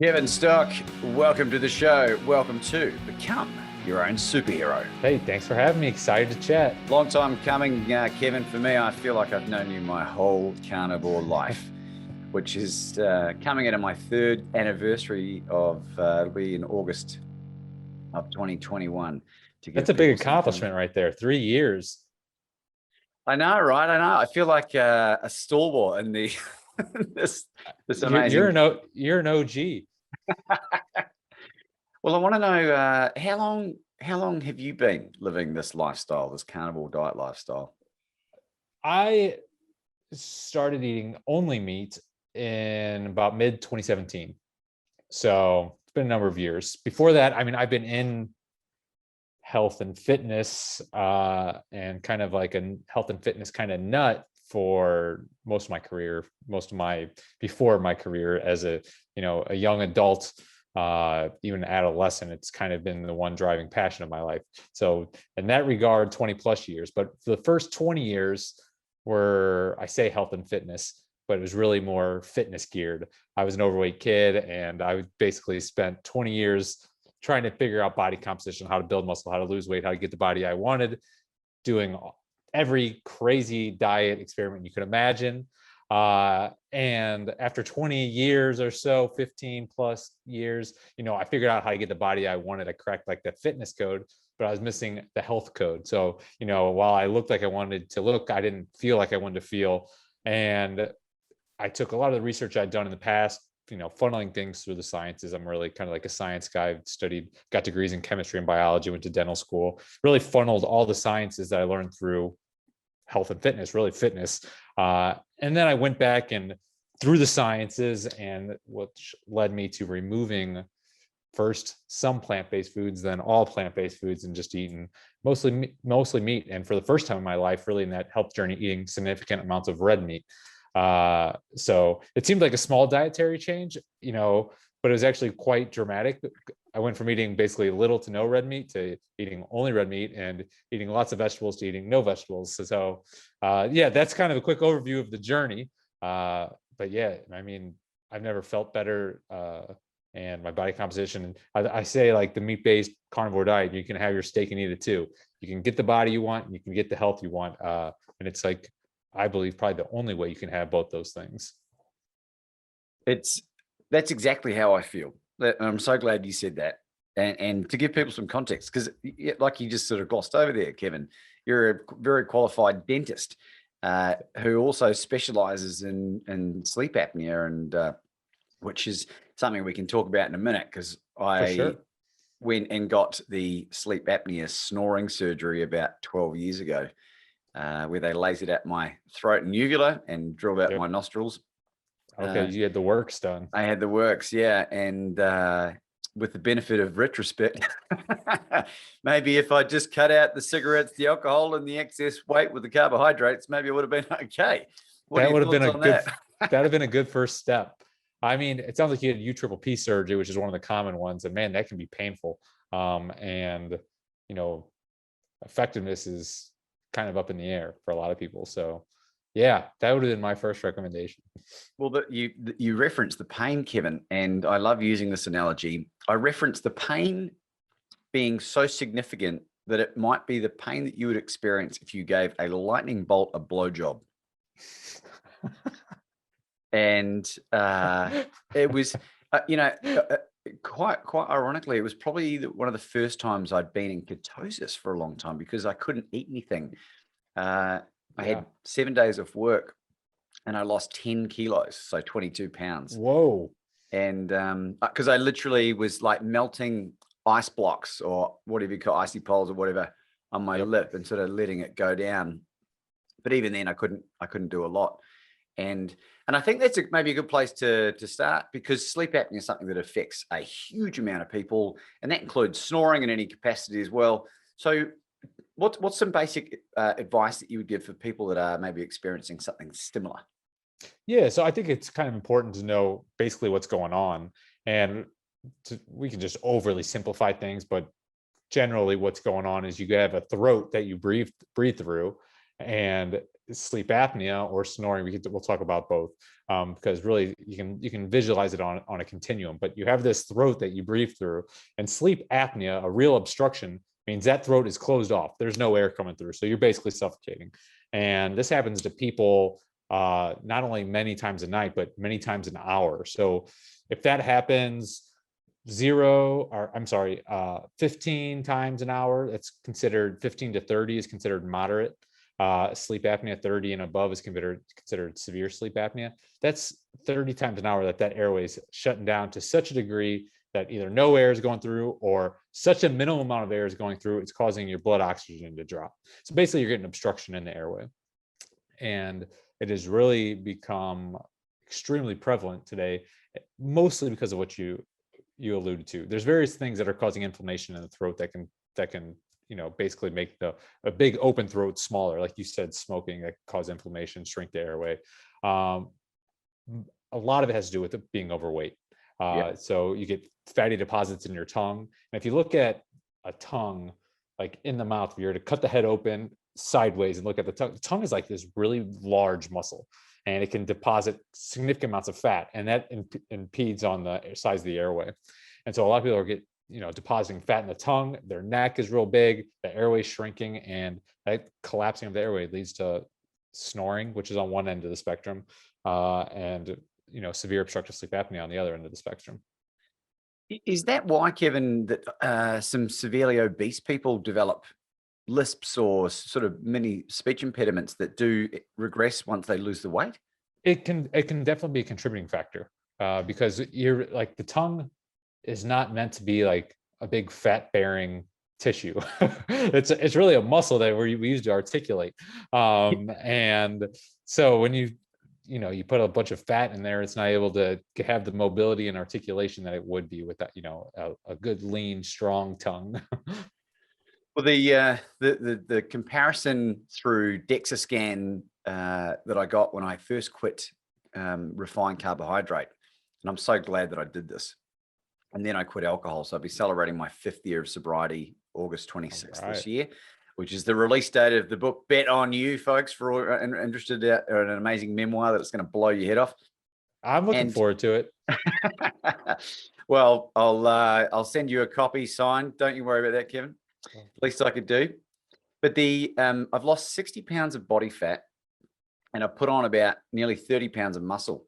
Kevin Stock, welcome to the show. Welcome to Become Your Own Superhero. Hey, thanks for having me. Excited to chat. Long time coming, Kevin. For me, I feel like I've known you my whole carnivore life, which is coming into my third anniversary of, it'll be in August of 2021. That's a big accomplishment right there. 3 years. I know, right? I know. I feel like a stalwart in the this amazing. You're an OG. Well, I want to know how long have you been living this lifestyle, this carnivore diet lifestyle? I started eating only meat in about mid 2017. So it's been a number of years. Before that, I mean, I've been in health and fitness and kind of like a health and fitness kind of nut for most of my career, before my career as a young adult, even adolescent. It's kind of been the one driving passion of my life. So in that regard, 20 plus years. But for the first 20 years were, I say health and fitness, but it was really more fitness geared. I was an overweight kid, and I basically spent 20 years trying to figure out body composition, how to build muscle, how to lose weight, how to get the body I wanted, doing every crazy diet experiment you could imagine. And after 20 years or so, 15 plus years, I figured out how to get the body I wanted. I cracked like the fitness code, but I was missing the health code. So, while I looked like I wanted to look, I didn't feel like I wanted to feel. And I took a lot of the research I'd done in the past, funneling things through the sciences. I'm really kind of like a science guy. I've got degrees in chemistry and biology, went to dental school, really funneled all the sciences that I learned through health and fitness, really fitness. And then I went back and through the sciences, and which led me to removing first some plant-based foods, then all plant-based foods, and just eating mostly meat. And for the first time in my life, really in that health journey, eating significant amounts of red meat. So it seemed like a small dietary change, but it was actually quite dramatic. I went from eating basically little to no red meat to eating only red meat, and eating lots of vegetables to eating no vegetables. So yeah, that's kind of a quick overview of the journey. But yeah, I mean, I've never felt better. And my body composition, I say like the meat-based carnivore diet, you can have your steak and eat it too. You can get the body you want, and you can get the health you want. And it's like, I believe probably the only way you can have both those things. That's exactly how I feel. I'm so glad you said that. And to give people some context, because like you just sort of glossed over there, Kevin, you're a very qualified dentist who also specializes in sleep apnea, and which is something we can talk about in a minute, because I went and got the sleep apnea snoring surgery about 12 years ago, where they lasered out my throat and uvula and drilled out my nostrils. Okay, you had the works done. I had the works, yeah. And with the benefit of retrospect, maybe if I just cut out the cigarettes, the alcohol, and the excess weight with the carbohydrates, maybe it would have been okay. That would have been that'd have been a good first step. I mean, it sounds like you had UPPP surgery, which is one of the common ones, and man, that can be painful. And effectiveness is kind of up in the air for a lot of people. So yeah, that would have been my first recommendation. Well, you referenced the pain, Kevin, and I love using this analogy. I reference the pain being so significant that it might be the pain that you would experience if you gave a lightning bolt a blowjob. And it was, quite ironically, it was probably one of the first times I'd been in ketosis for a long time, because I couldn't eat anything. I had 7 days of work, and I lost 10 kilos, so 22 pounds. Whoa. And because I literally was like melting ice blocks, or whatever you call icy poles or whatever, on my lip, and sort of letting it go down. But even then I couldn't do a lot. And I think that's maybe a good place to start, because sleep apnea is something that affects a huge amount of people, and that includes snoring in any capacity as well. So what's some basic advice that you would give for people that are maybe experiencing something similar? Yeah, so I think it's kind of important to know basically what's going on, and we can just overly simplify things, but generally what's going on is you have a throat that you breathe through, and sleep apnea or snoring, we'll talk about both, because really you can visualize it on a continuum. But you have this throat that you breathe through, and sleep apnea, a real obstruction, means that throat is closed off. There's no air coming through, so you're basically suffocating. And this happens to people not only many times a night, but many times an hour. So if that happens 15 times an hour, that's considered 15 to 30 is considered moderate. Sleep apnea. 30 and above is considered severe sleep apnea. That's 30 times an hour that airway is shutting down to such a degree that either no air is going through or such a minimal amount of air is going through, it's causing your blood oxygen to drop. So basically you're getting obstruction in the airway. And it has really become extremely prevalent today, mostly because of what you alluded to. There's various things that are causing inflammation in the throat that can basically make a big open throat smaller. Like you said, smoking, that cause inflammation, shrink the airway. A lot of it has to do with it being overweight. So you get fatty deposits in your tongue. And if you look at a tongue, like in the mouth, if you were to cut the head open sideways and look at the tongue is like this really large muscle, and it can deposit significant amounts of fat, and that impedes on the size of the airway. And so a lot of people are depositing fat in the tongue. Their neck is real big, the airway shrinking, and that collapsing of the airway leads to snoring, which is on one end of the spectrum, and severe obstructive sleep apnea on the other end of the spectrum. Is that why, Kevin, that some severely obese people develop lisps or sort of mini speech impediments that do regress once they lose the weight? It can definitely be a contributing factor, because you're like, the tongue is not meant to be like a big fat bearing tissue. It's really a muscle that we use to articulate. And so when you put a bunch of fat in there, it's not able to have the mobility and articulation that it would be with that, a good, lean, strong tongue. Well, the comparison through DEXA scan that I got when I first quit refined carbohydrate, and I'm so glad that I did this. And then I quit alcohol, so I'll be celebrating my 5th year of sobriety, August 26th this year, which is the release date of the book Bet on You, folks, for all interested in an amazing memoir that's going to blow your head off. I'm looking forward to it. Well, I'll send you a copy signed. Don't you worry about that, Kevin. Least I could do. But I've lost 60 pounds of body fat, and I've put on about nearly 30 pounds of muscle,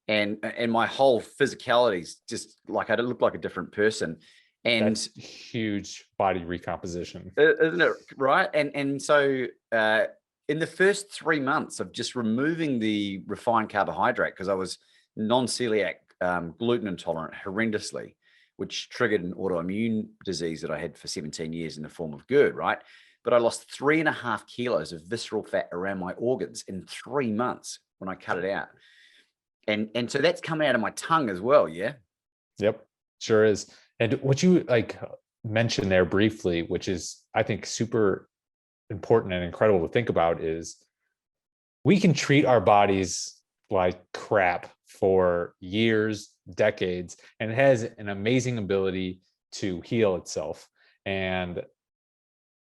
and my whole physicality is just like, I look like a different person. And that's huge body recomposition, isn't it? Right. And so in the first 3 months of just removing the refined carbohydrate, because I was non-celiac, gluten intolerant horrendously, which triggered an autoimmune disease that I had for 17 years in the form of GERD, right? But I lost 3.5 kilos of visceral fat around my organs in 3 months when I cut it out. And so that's coming out of my tongue as well, yeah? Yep, sure is. And what you mentioned there briefly, which is, I think, super important and incredible to think about, is we can treat our bodies like crap for years, decades, and it has an amazing ability to heal itself. And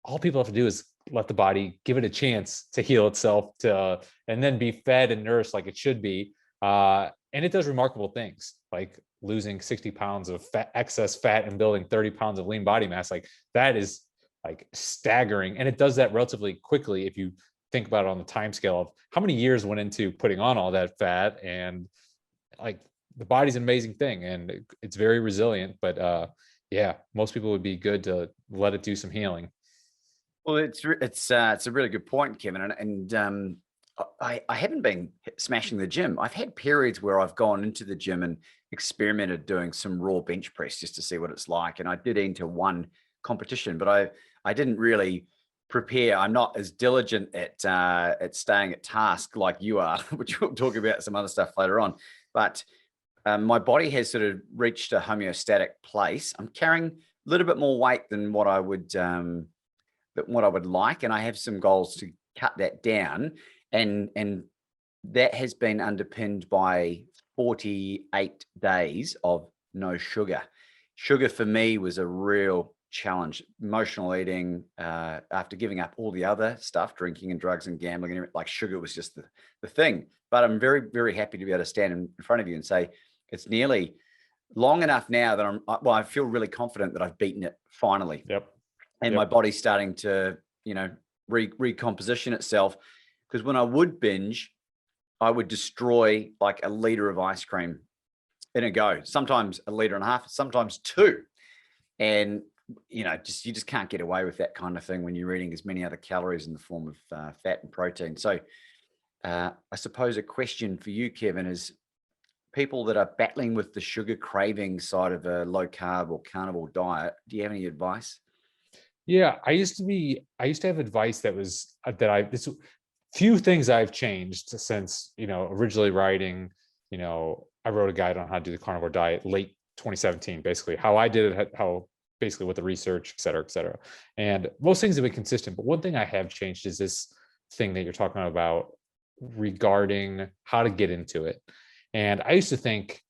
all people have to do is let the body give it a chance to heal itself, and then be fed and nourished like it should be. And it does remarkable things, like losing 60 pounds of excess fat and building 30 pounds of lean body mass. Like, that is like staggering. And it does that relatively quickly if you think about it on the time scale of how many years went into putting on all that fat. And like, the body's an amazing thing, and it's very resilient. But yeah, most people would be good to let it do some healing. Well, it's a really good point, Kevin. And I haven't been smashing the gym. I've had periods where I've gone into the gym and experimented doing some raw bench press just to see what it's like. And I did enter one competition, but I didn't really prepare. I'm not as diligent at staying at task like you are, which we'll talk about some other stuff later on. But my body has sort of reached a homeostatic place. I'm carrying a little bit more weight than what I would like, and I have some goals to cut that down. And that has been underpinned by 48 days of no sugar. Sugar for me was a real challenge. Emotional eating, after giving up all the other stuff, drinking and drugs and gambling, and like sugar was just the thing. But I'm very, very happy to be able to stand in front of you and say it's nearly long enough now that I feel really confident that I've beaten it finally. Yep. And Yep. my body's starting to, recomposition itself. Because when I would binge, I would destroy like a liter of ice cream in a go, sometimes a liter and a half, sometimes two. And, you just can't get away with that kind of thing when you're eating as many other calories in the form of fat and protein. So I suppose a question for you, Kevin, is people that are battling with the sugar craving side of a low carb or carnivore diet, do you have any advice? Yeah, I used to have advice that was few things I've changed since, originally writing, I wrote a guide on how to do the carnivore diet late 2017, basically how I did it, how basically with the research, et cetera, et cetera. And most things have been consistent, but one thing I have changed is this thing that you're talking about regarding how to get into it. And I used to think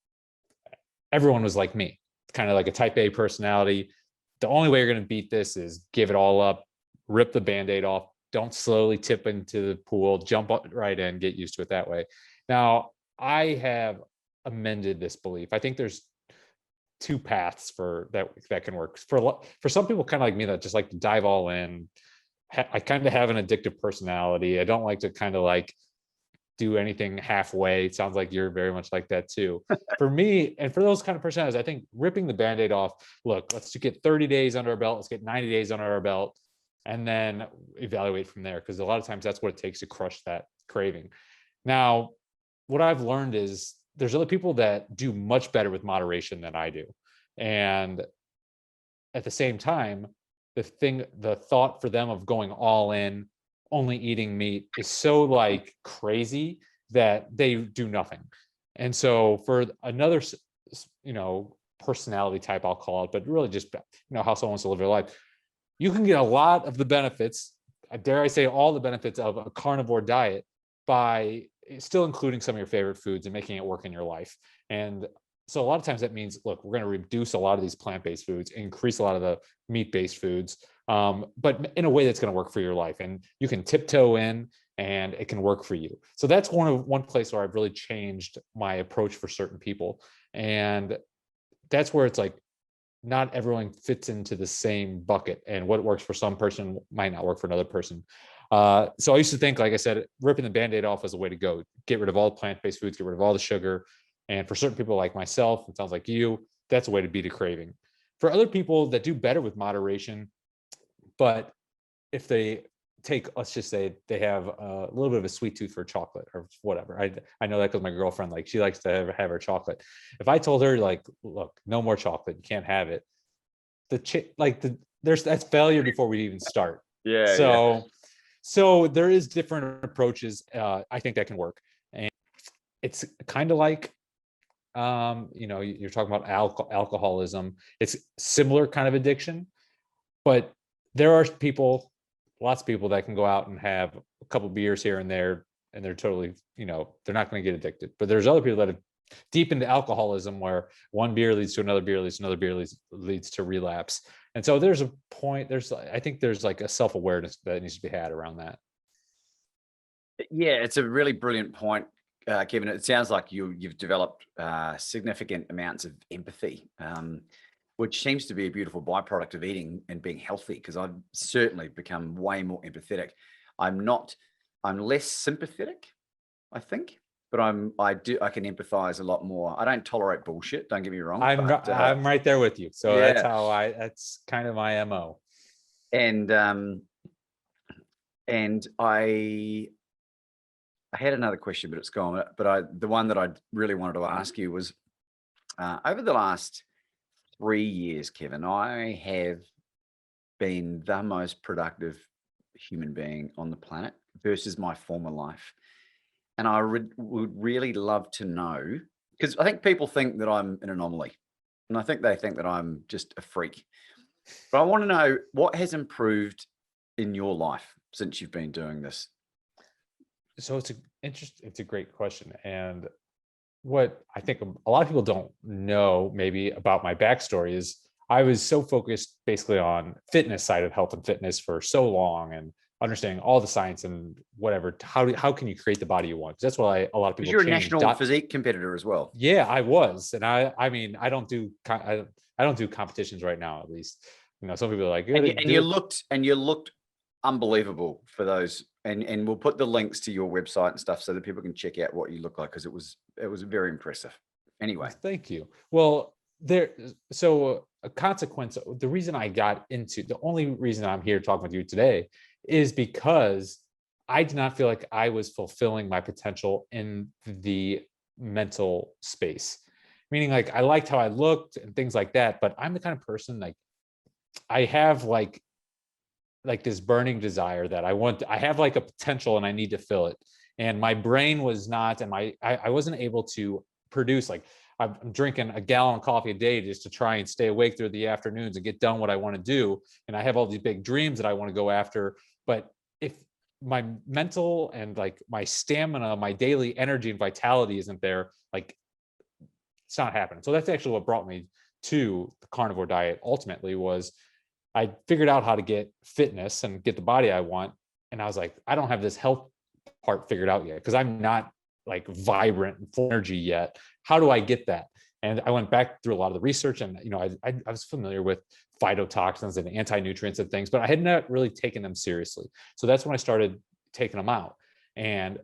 everyone was like me, kind of like a type A personality. The only way you're going to beat this is give it all up, rip the Band-Aid off, don't slowly tip into the pool, jump right in, get used to it that way. Now, I have amended this belief. I think there's two paths for that can work. For some people kind of like me that just like to dive all in. I kind of have an addictive personality. I don't like to kind of like do anything halfway. It sounds like you're very much like that too. For me, and for those kind of personalities, I think ripping the Band-Aid off, look, let's get 30 days under our belt, let's get 90 days under our belt, and then evaluate from there. Because a lot of times that's what it takes to crush that craving. Now, what I've learned is there's other people that do much better with moderation than I do. And at the same time, the thought for them of going all in, only eating meat is so like crazy that they do nothing. And so for another, personality type, I'll call it, but really just, how someone wants to live their life, you can get a lot of the benefits, dare I say all the benefits of a carnivore diet by still including some of your favorite foods and making it work in your life. And so a lot of times that means, look, we're going to reduce a lot of these plant-based foods, increase a lot of the meat-based foods, but in a way that's going to work for your life. And you can tiptoe in and it can work for you. So that's one place where I've really changed my approach for certain people. And that's where it's like, not everyone fits into the same bucket, and what works for some person might not work for another person. So I used to think, like I said, ripping the Band-Aid off was a way to go. Get rid of all the plant-based foods, get rid of all the sugar. And for certain people like myself, it sounds like you, that's a way to beat a craving. For other people that do better with moderation, but if they take, let's just say they have a little bit of a sweet tooth for chocolate or whatever. I know that because my girlfriend, like, she likes to have her chocolate. If I told her, like, look, no more chocolate, you can't have it, that's failure before we even start. Yeah. So there is different approaches. I think that can work. And it's kind of like, you're talking about alcoholism. It's similar kind of addiction, but there are lots of people that can go out and have a couple beers here and there, and they're totally, they're not going to get addicted. But there's other people that are deep into alcoholism where one beer leads to another beer, leads to another beer, leads to relapse. And so there's a point, I think there's like a self-awareness that needs to be had around that. Yeah, it's a really brilliant point, Kevin. It sounds like you've developed significant amounts of empathy, which seems to be a beautiful byproduct of eating and being healthy, because I've certainly become way more empathetic. I'm less sympathetic, I think, but I can empathize a lot more. I don't tolerate bullshit, don't get me wrong. I'm right there with you. So yeah. That's kind of my MO. And I had another question, but it's gone. But the one that I really wanted to ask you was, over the last 3 years, Kevin, I have been the most productive human being on the planet versus my former life. And I would really love to know, because I think people think that I'm an anomaly, and I think they think that I'm just a freak. But I want to know what has improved in your life since you've been doing this. So it's a great question. And what I think a lot of people don't know maybe about my backstory is I was so focused basically on fitness side of health and fitness for so long, and understanding all the science and whatever. How can you create the body you want? 'Cause that's why a lot of Because people you're a change. national physique competitor as well. Yeah, I was, and I mean, I don't do competitions right now, at least. Some people are like, And "Good, do it." you looked unbelievable for those. And we'll put the links to your website and stuff so that people can check out what you look like, because it was very impressive. Anyway, Thank you. Well, so a consequence, the reason I got into, the only reason I'm here talking with you today is because I did not feel like I was fulfilling my potential in the mental space. Meaning, like, I liked how I looked and things like that, but I'm the kind of person, like, I have like this burning desire that I have like a potential and I need to fill it. And my brain was not, and I wasn't able to produce, like, I'm drinking a gallon of coffee a day just to try and stay awake through the afternoons and get done what I want to do. And I have all these big dreams that I want to go after. But if my mental and like my stamina, my daily energy and vitality isn't there, like, it's not happening. So that's actually what brought me to the carnivore diet ultimately. Was I figured out how to get fitness and get the body I want. And I was like, I don't have this health part figured out yet, because I'm not like vibrant and full energy yet. How do I get that? And I went back through a lot of the research, and I was familiar with phytotoxins and anti-nutrients and things, but I had not really taken them seriously. So that's when I started taking them out. And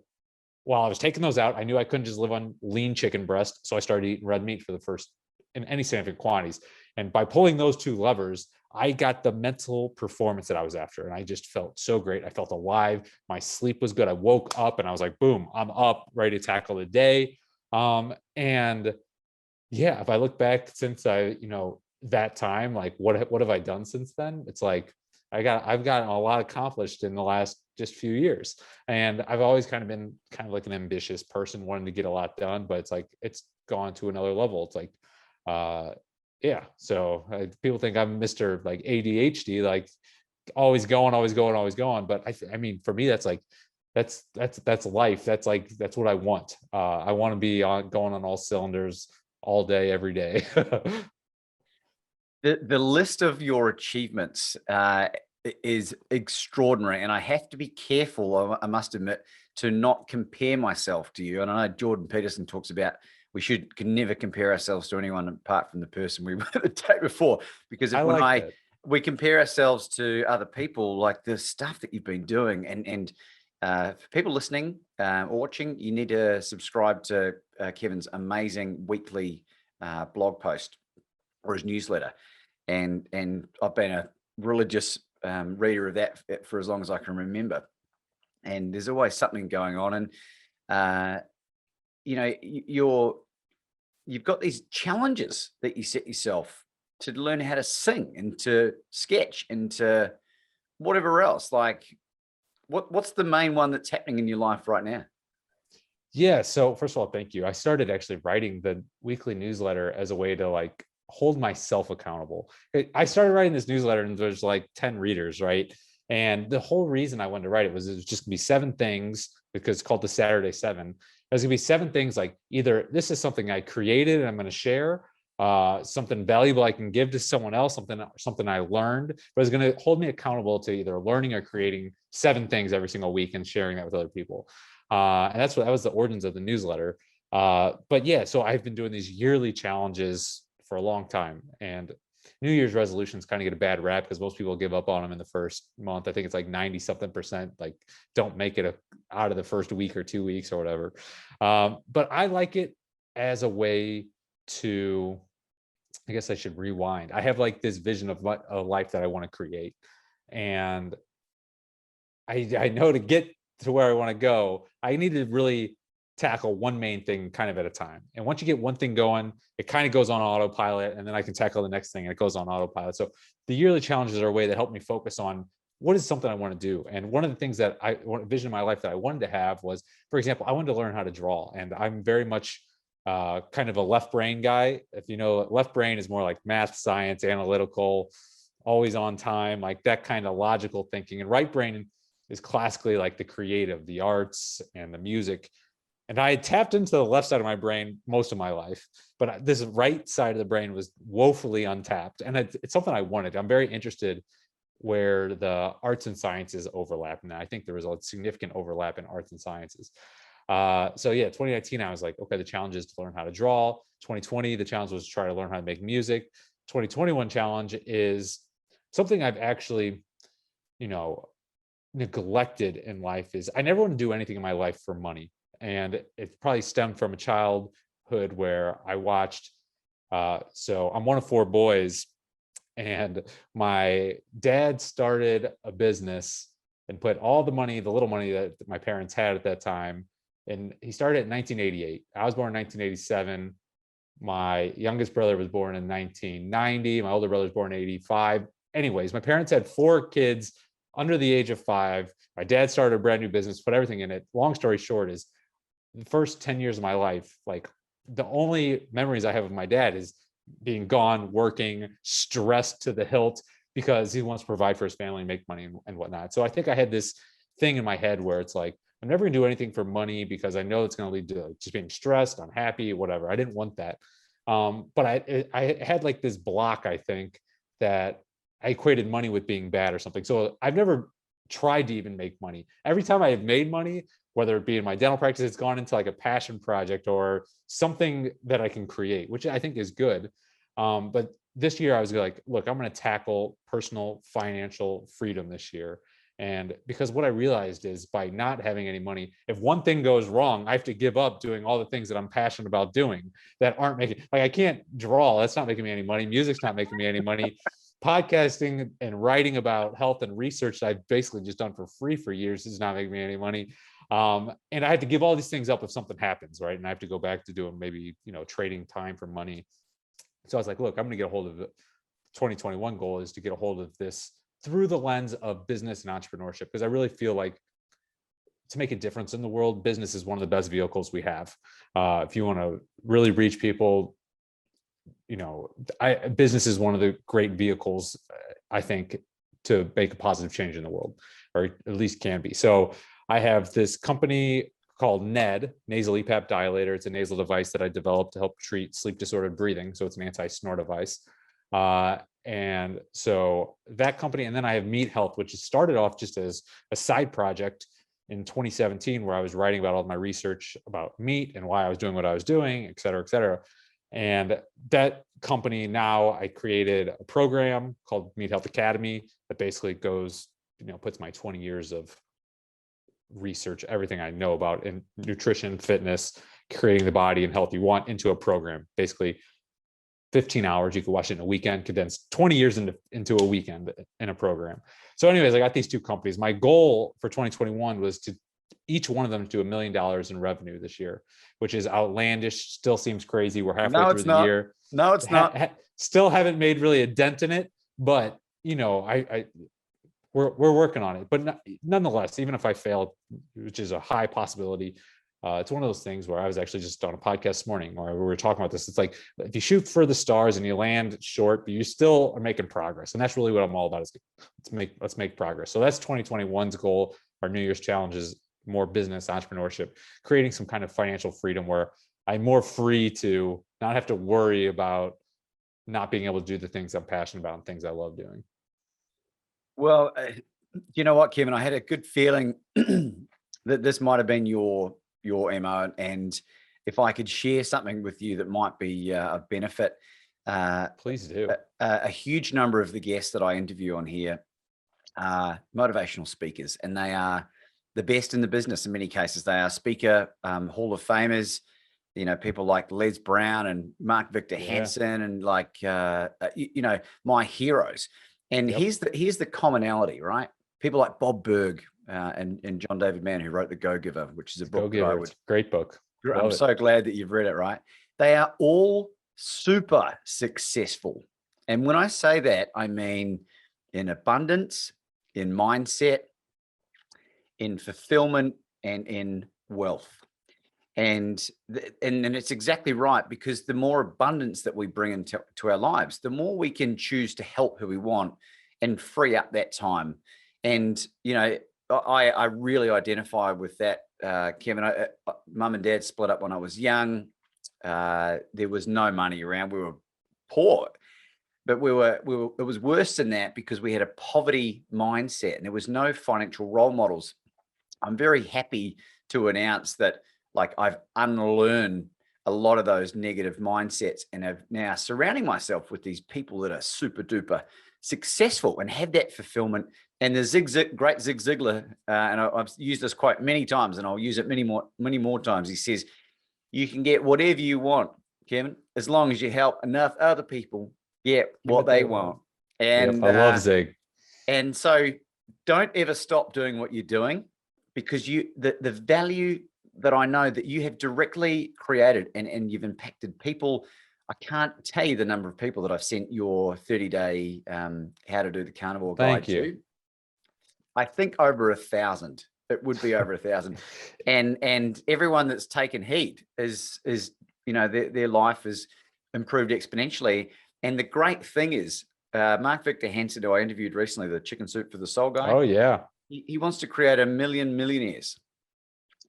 while I was taking those out, I knew I couldn't just live on lean chicken breast. So I started eating red meat for the first, in any significant quantities. And by pulling those two levers, I got the mental performance that I was after. And I just felt so great. I felt alive. My sleep was good. I woke up and I was like, boom, I'm up, ready to tackle the day. And yeah, if I look back since that time, like, what have I done since then? It's like, I've gotten a lot accomplished in the last just few years. And I've always kind of been kind of like an ambitious person, wanting to get a lot done, but it's like, it's gone to another level. It's like, yeah. So people think I'm Mr. like ADHD, like always going, always going, always going. But I mean, for me, that's like, that's life. That's what I want. I want to be going on all cylinders all day, every day. the list of your achievements is extraordinary, and I have to be careful, I must admit, to not compare myself to you. And I know Jordan Peterson talks about can never compare ourselves to anyone apart from the person we were the day before, because I when like that. we compare ourselves to other people, like the stuff that you've been doing, and for people listening or watching, you need to subscribe to Kevin's amazing weekly blog post or his newsletter. And I've been a religious reader of that for as long as I can remember. And there's always something going on. And you've got these challenges that you set yourself to learn how to sing and to sketch and to whatever else. Like, what's the main one that's happening in your life right now? Yeah. So first of all, thank you. I started actually writing the weekly newsletter as a way to like hold myself accountable. I started writing this newsletter and there's like 10 readers, right? And the whole reason I wanted to write it was just gonna be 7 things, because it's called the Saturday 7. There's gonna be 7 things, like, either this is something I created and I'm gonna share, something valuable I can give to someone else, something I learned, but it's gonna hold me accountable to either learning or creating 7 things every single week and sharing that with other people. And that was the origins of the newsletter. But yeah, so I've been doing these yearly challenges for a long time, and New Year's resolutions kind of get a bad rap because most people give up on them in the first month. I think it's like 90 something percent, like, don't make it out of the first week or 2 weeks or whatever. But I like it as a way to, I guess I should rewind. I have like this vision of what a life that I want to create. And I know to get to where I want to go, I need to really tackle one main thing kind of at a time. And once you get one thing going, it kind of goes on autopilot, and then I can tackle the next thing and it goes on autopilot. So the yearly challenges are a way that help me focus on what is something I want to do. And one of the things that I vision in my life that I wanted to have was, for example, I wanted to learn how to draw. And I'm very much kind of a left brain guy. If you know, left brain is more like math, science, analytical, always on time, like that kind of logical thinking. And right brain is classically like the creative, the arts and the music. And I had tapped into the left side of my brain most of my life, but this right side of the brain was woefully untapped. And it's something I wanted. I'm very interested where the arts and sciences overlap. And I think there was a significant overlap in arts and sciences. So yeah, 2019, I was like, okay, the challenge is to learn how to draw. 2020, the challenge was to try to learn how to make music. 2021 challenge is something I've actually, neglected in life is I never want to do anything in my life for money. And it probably stemmed from a childhood where I watched, so I'm one of four boys, and my dad started a business and put all the money, the little money that my parents had at that time. And he started in 1988. I was born in 1987. My youngest brother was born in 1990. My older brother was born in 85. Anyways, my parents had four kids under the age of 5. My dad started a brand new business, put everything in it. Long story short is the first 10 years of my life, like the only memories I have of my dad is being gone, working, stressed to the hilt because he wants to provide for his family and make money and whatnot. So I think I had this thing in my head where it's like, I'm never gonna do anything for money because I know it's gonna lead to just being stressed, unhappy, whatever. I didn't want that. But I had like this block, I think, that I equated money with being bad or something. So I've never tried to even make money. Every time I have made money, whether it be in my dental practice, it's gone into like a passion project or something that I can create, which I think is good. But this year I was like, look, I'm going to tackle personal financial freedom this year. And because what I realized is by not having any money, if one thing goes wrong, I have to give up doing all the things that I'm passionate about doing that aren't making, like I can't draw. That's not making me any money. Music's not making me any money. Podcasting and writing about health and research that I've basically just done for free for years is not making me any money. And I had to give all these things up if something happens, right? And I have to go back to doing maybe, trading time for money. So I was like, look, I'm going to get a hold of the 2021 goal is to get a hold of this through the lens of business and entrepreneurship, because I really feel like to make a difference in the world, business is one of the best vehicles we have. If you want to really reach people, business is one of the great vehicles, I think, to make a positive change in the world, or at least can be. So I have this company called NED, nasal EPAP dilator. It's a nasal device that I developed to help treat sleep disordered breathing. So it's an anti-snore device. And so that company, and then I have Meat Health, which started off just as a side project in 2017, where I was writing about all my research about meat and why I was doing what I was doing, et cetera, et cetera. And that company, now I created a program called Meat Health Academy that basically goes, puts my 20 years of research, everything I know about in nutrition, fitness, creating the body and health you want into a program. Basically 15 hours, you could watch it in a weekend, condensed 20 years into a weekend in a program. So anyways, I got these two companies. My goal for 2021 was to each one of them do $1 million in revenue this year, which is outlandish. Still seems crazy. We're halfway through the year. No, it's not. Still haven't made really a dent in it, but we're working on it. But nonetheless, even if I fail, which is a high possibility, it's one of those things where I was actually just on a podcast this morning where we were talking about this. It's like, if you shoot for the stars and you land short, but you still are making progress. And that's really what I'm all about, is let's make progress. So that's 2021's goal. Our New Year's challenge is more business entrepreneurship, creating some kind of financial freedom where I'm more free to not have to worry about not being able to do the things I'm passionate about and things I love doing. Well, you know what, Kevin, I had a good feeling that this might have been your MO, and if I could share something with you that might be of benefit. Please do. A huge number of the guests that I interview on here are motivational speakers, and they are the best in the business. In many cases, they are speaker Hall of Famers, people like Les Brown and Mark Victor Hansen, and like, my heroes. And here's the commonality, right? People like Bob Berg, and John David Mann, who wrote The Go-Giver, which is a book that I would, great book. I'm so glad that you've read it, right? They are all super successful. And when I say that, I mean in abundance, in mindset, in fulfillment, and in wealth. And it's exactly right, because the more abundance that we bring into our lives, the more we can choose to help who we want and free up that time. And, I really identify with that Kevin, mum and dad split up when I was young. There was no money around. We were poor, but it was worse than that because we had a poverty mindset and there was no financial role models. I'm very happy to announce that, like, I've unlearned a lot of those negative mindsets and have now surrounding myself with these people that are super duper successful and have that fulfillment. And the great Zig Ziglar, and I've used this quote many times, and I'll use it many more times. He says, "You can get whatever you want, Kevin, as long as you help enough other people get what they want." And yep, I love Zig. And so, don't ever stop doing what you're doing, because the value that I know that you have directly created and you've impacted people. I can't tell you the number of people that I've sent your 30-day how to do the carnivore guide to. I think over 1,000. It would be over 1,000. And everyone that's taken heed is their life is improved exponentially. And the great thing is, Mark Victor Hansen, who I interviewed recently, the Chicken Soup for the Soul guy. Oh yeah. He wants to create 1 million millionaires.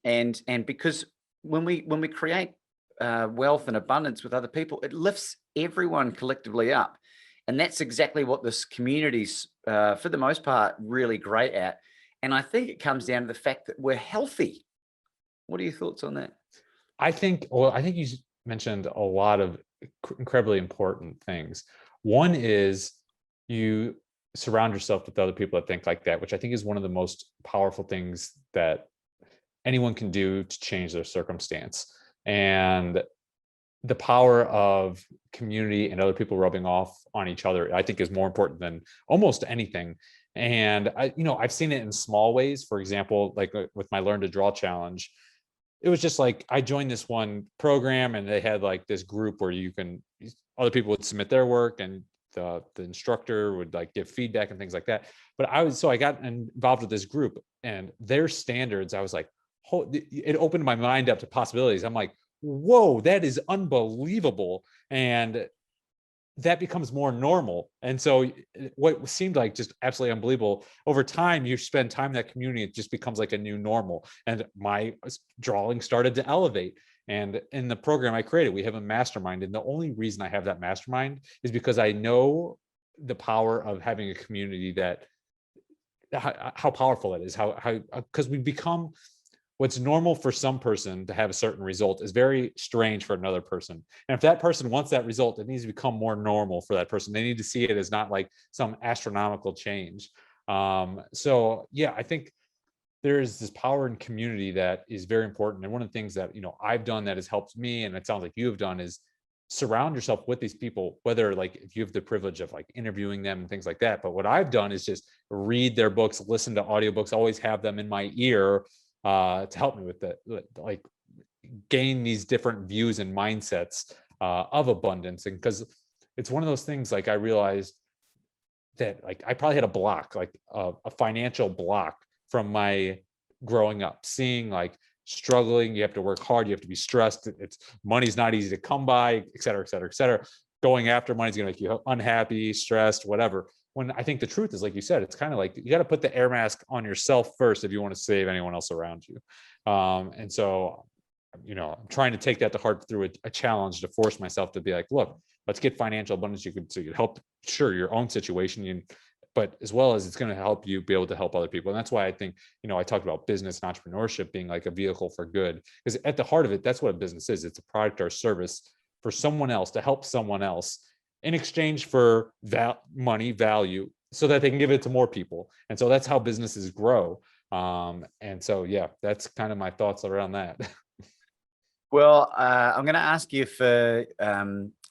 And because when we create wealth and abundance with other people, it lifts everyone collectively up. And that's exactly what this community's, for the most part, really great at. And I think it comes down to the fact that we're healthy. What are your thoughts on that? I think you mentioned a lot of incredibly important things. One is you surround yourself with other people that think like that, which I think is one of the most powerful things that anyone can do to change their circumstance. And the power of community and other people rubbing off on each other, I think, is more important than almost anything. And I've seen it in small ways. For example, like with my Learn to Draw challenge, it was just like I joined this one program and they had like this group where other people would submit their work and the instructor would like give feedback and things like that. But I got involved with this group and their standards, I was like, it opened my mind up to possibilities. I'm like, whoa, that is unbelievable. And that becomes more normal. And so what seemed like just absolutely unbelievable, over time, you spend time in that community, it just becomes like a new normal. And my drawing started to elevate. And in the program I created, we have a mastermind. And the only reason I have that mastermind is because I know the power of having a community, that how powerful it is, because we become, what's normal for some person to have a certain result is very strange for another person. And if that person wants that result, it needs to become more normal for that person. They need to see it as not like some astronomical change. So yeah, I think there is this power in community that is very important. And one of the things that, I've done that has helped me, and it sounds like you have done, is surround yourself with these people, whether like if you have the privilege of like interviewing them and things like that. But what I've done is just read their books, listen to audiobooks, always have them in my ear, to help me with that, like gain these different views and mindsets of abundance. And because it's one of those things, like I realized that like I probably had a block, like a financial block from my growing up, seeing like struggling, you have to work hard, you have to be stressed, money's not easy to come by, et cetera, et cetera, et cetera. Going after money is going to make you unhappy, stressed, whatever. When I think the truth is, like you said, it's kind of like you got to put the air mask on yourself first if you want to save anyone else around you. And so, I'm trying to take that to heart through a challenge to force myself to be like, look, let's get financial abundance. So you help, sure, your own situation, but as well as it's going to help you be able to help other people. And that's why I think, I talked about business and entrepreneurship being like a vehicle for good, because at the heart of it, that's what a business is. It's a product or service for someone else, to help someone else in exchange for money, value, so that they can give it to more people. And so that's how businesses grow. And so, yeah, that's kind of my thoughts around that. Well, I'm going to ask you for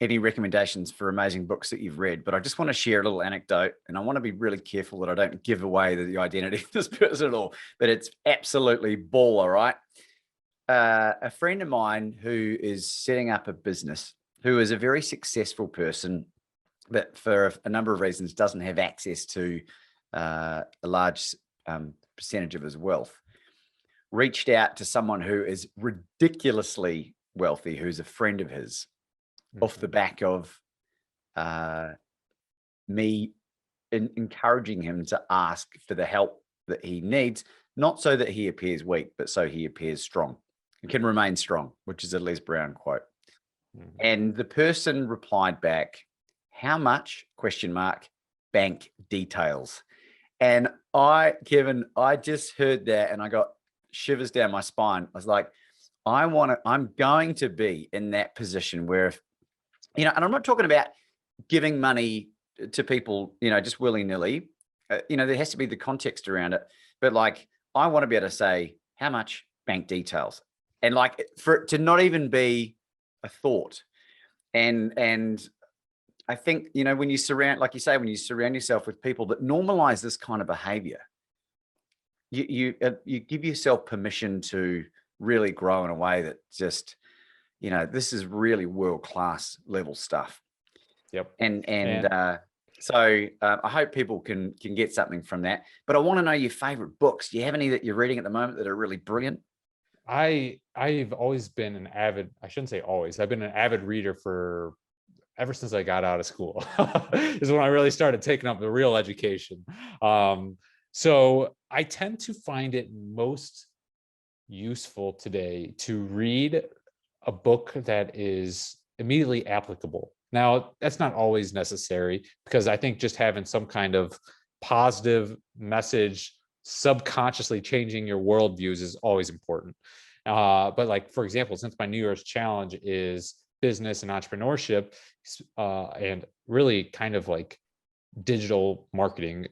any recommendations for amazing books that you've read, but I just want to share a little anecdote, and I want to be really careful that I don't give away the identity of this person at all, but it's absolutely baller, right? A friend of mine who is setting up a business, who is a very successful person, but for a number of reasons doesn't have access to a large percentage of his wealth, reached out to someone who is ridiculously wealthy, who's a friend of his, off the back of me encouraging him to ask for the help that he needs, not so that he appears weak, but so he appears strong and can remain strong, which is a Les Brown quote. And the person replied back, how much, question mark, bank details. And Kevin, I just heard that and I got shivers down my spine. I was like, I'm going to be in that position where, if, and I'm not talking about giving money to people, just willy-nilly, there has to be the context around it. But like, I want to be able to say how much, bank details, and like for it to not even be a thought. And I think, when you surround, like you say, when you surround yourself with people that normalize this kind of behavior, you give yourself permission to really grow in a way that just, this is really world-class level stuff. Yep. So I hope people can get something from that. But I want to know your favorite books. Do you have any that you're reading at the moment that are really brilliant? I've always been an avid, I shouldn't say always, I've been an avid reader ever since I got out of school is when I really started taking up the real education. So I tend to find it most useful today to read a book that is immediately applicable. Now, that's not always necessary, because I think just having some kind of positive message subconsciously changing your worldviews is always important. But like, for example, since my New Year's challenge is business and entrepreneurship, and really kind of like digital marketing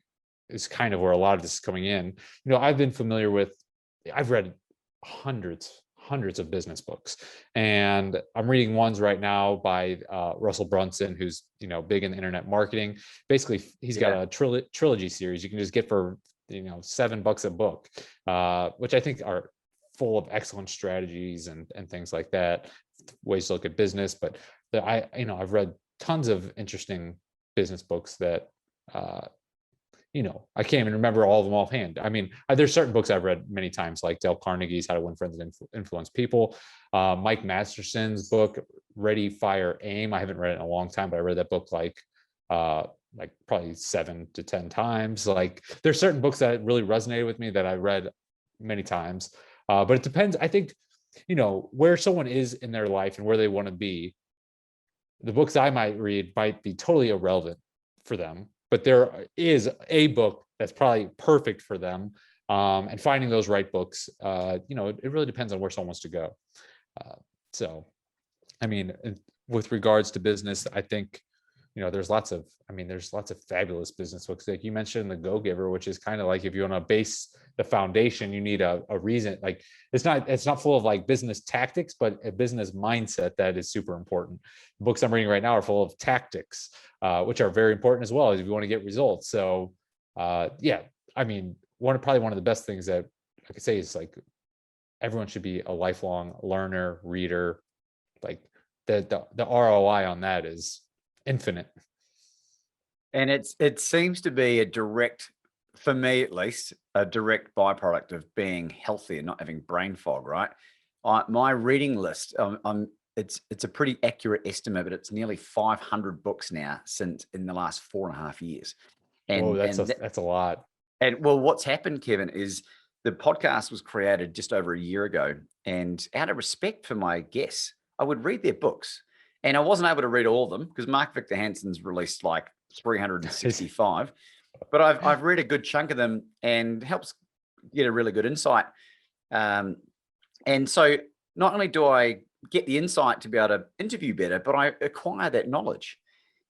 is kind of where a lot of this is coming in. I've read hundreds of business books, and I'm reading ones right now by Russell Brunson, who's big in internet marketing. Basically, he's got a trilogy series you can just get for $7 a book, which I think are full of excellent strategies and things like that, ways to look at business. But I've read tons of interesting business books that I can't even remember all of them offhand. I mean, there's certain books I've read many times, like Dale Carnegie's How to Win Friends and Influence People, Mike Masterson's book, Ready, Fire, Aim. I haven't read it in a long time, but I read that book like probably 7 to 10 times. Like, there's certain books that really resonated with me that I read many times. But it depends. I think, where someone is in their life and where they want to be. The books I might read might be totally irrelevant for them, but there is a book that's probably perfect for them. And finding those right books, it really depends on where someone wants to go. So, I mean, with regards to business, I think, there's lots of fabulous business books. Like you mentioned, The Go-Giver, which is kind of like, if you want to base the foundation, you need a reason. Like, it's not full of like business tactics, but a business mindset that is super important. The books I'm reading right now are full of tactics, which are very important as well, if you want to get results. So, I mean, probably one of the best things that I could say is, like, everyone should be a lifelong learner, reader. Like, the ROI on that is infinite. And it seems to be for me at least, a direct byproduct of being healthy and not having brain fog, right? My reading list, it's a pretty accurate estimate, but it's nearly 500 books now in the last 4.5 years. And that's a lot. And well, what's happened, Kevin, is the podcast was created just over a year ago, and out of respect for my guests, I would read their books. And I wasn't able to read all of them because Mark Victor Hansen's released like 365, but I've read a good chunk of them, and helps get a really good insight. And so not only do I get the insight to be able to interview better, but I acquire that knowledge.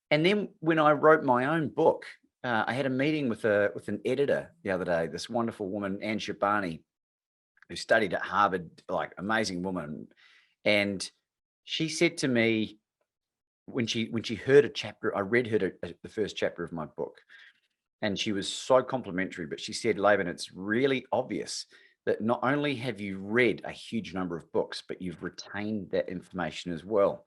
And then when I wrote my own book, I had a meeting with an editor the other day, this wonderful woman, Anne Shabani, who studied at Harvard, like, amazing woman. And she said to me, when she heard a chapter, I read her the first chapter of my book, and she was so complimentary, but she said, Laban, it's really obvious that not only have you read a huge number of books, but you've retained that information as well.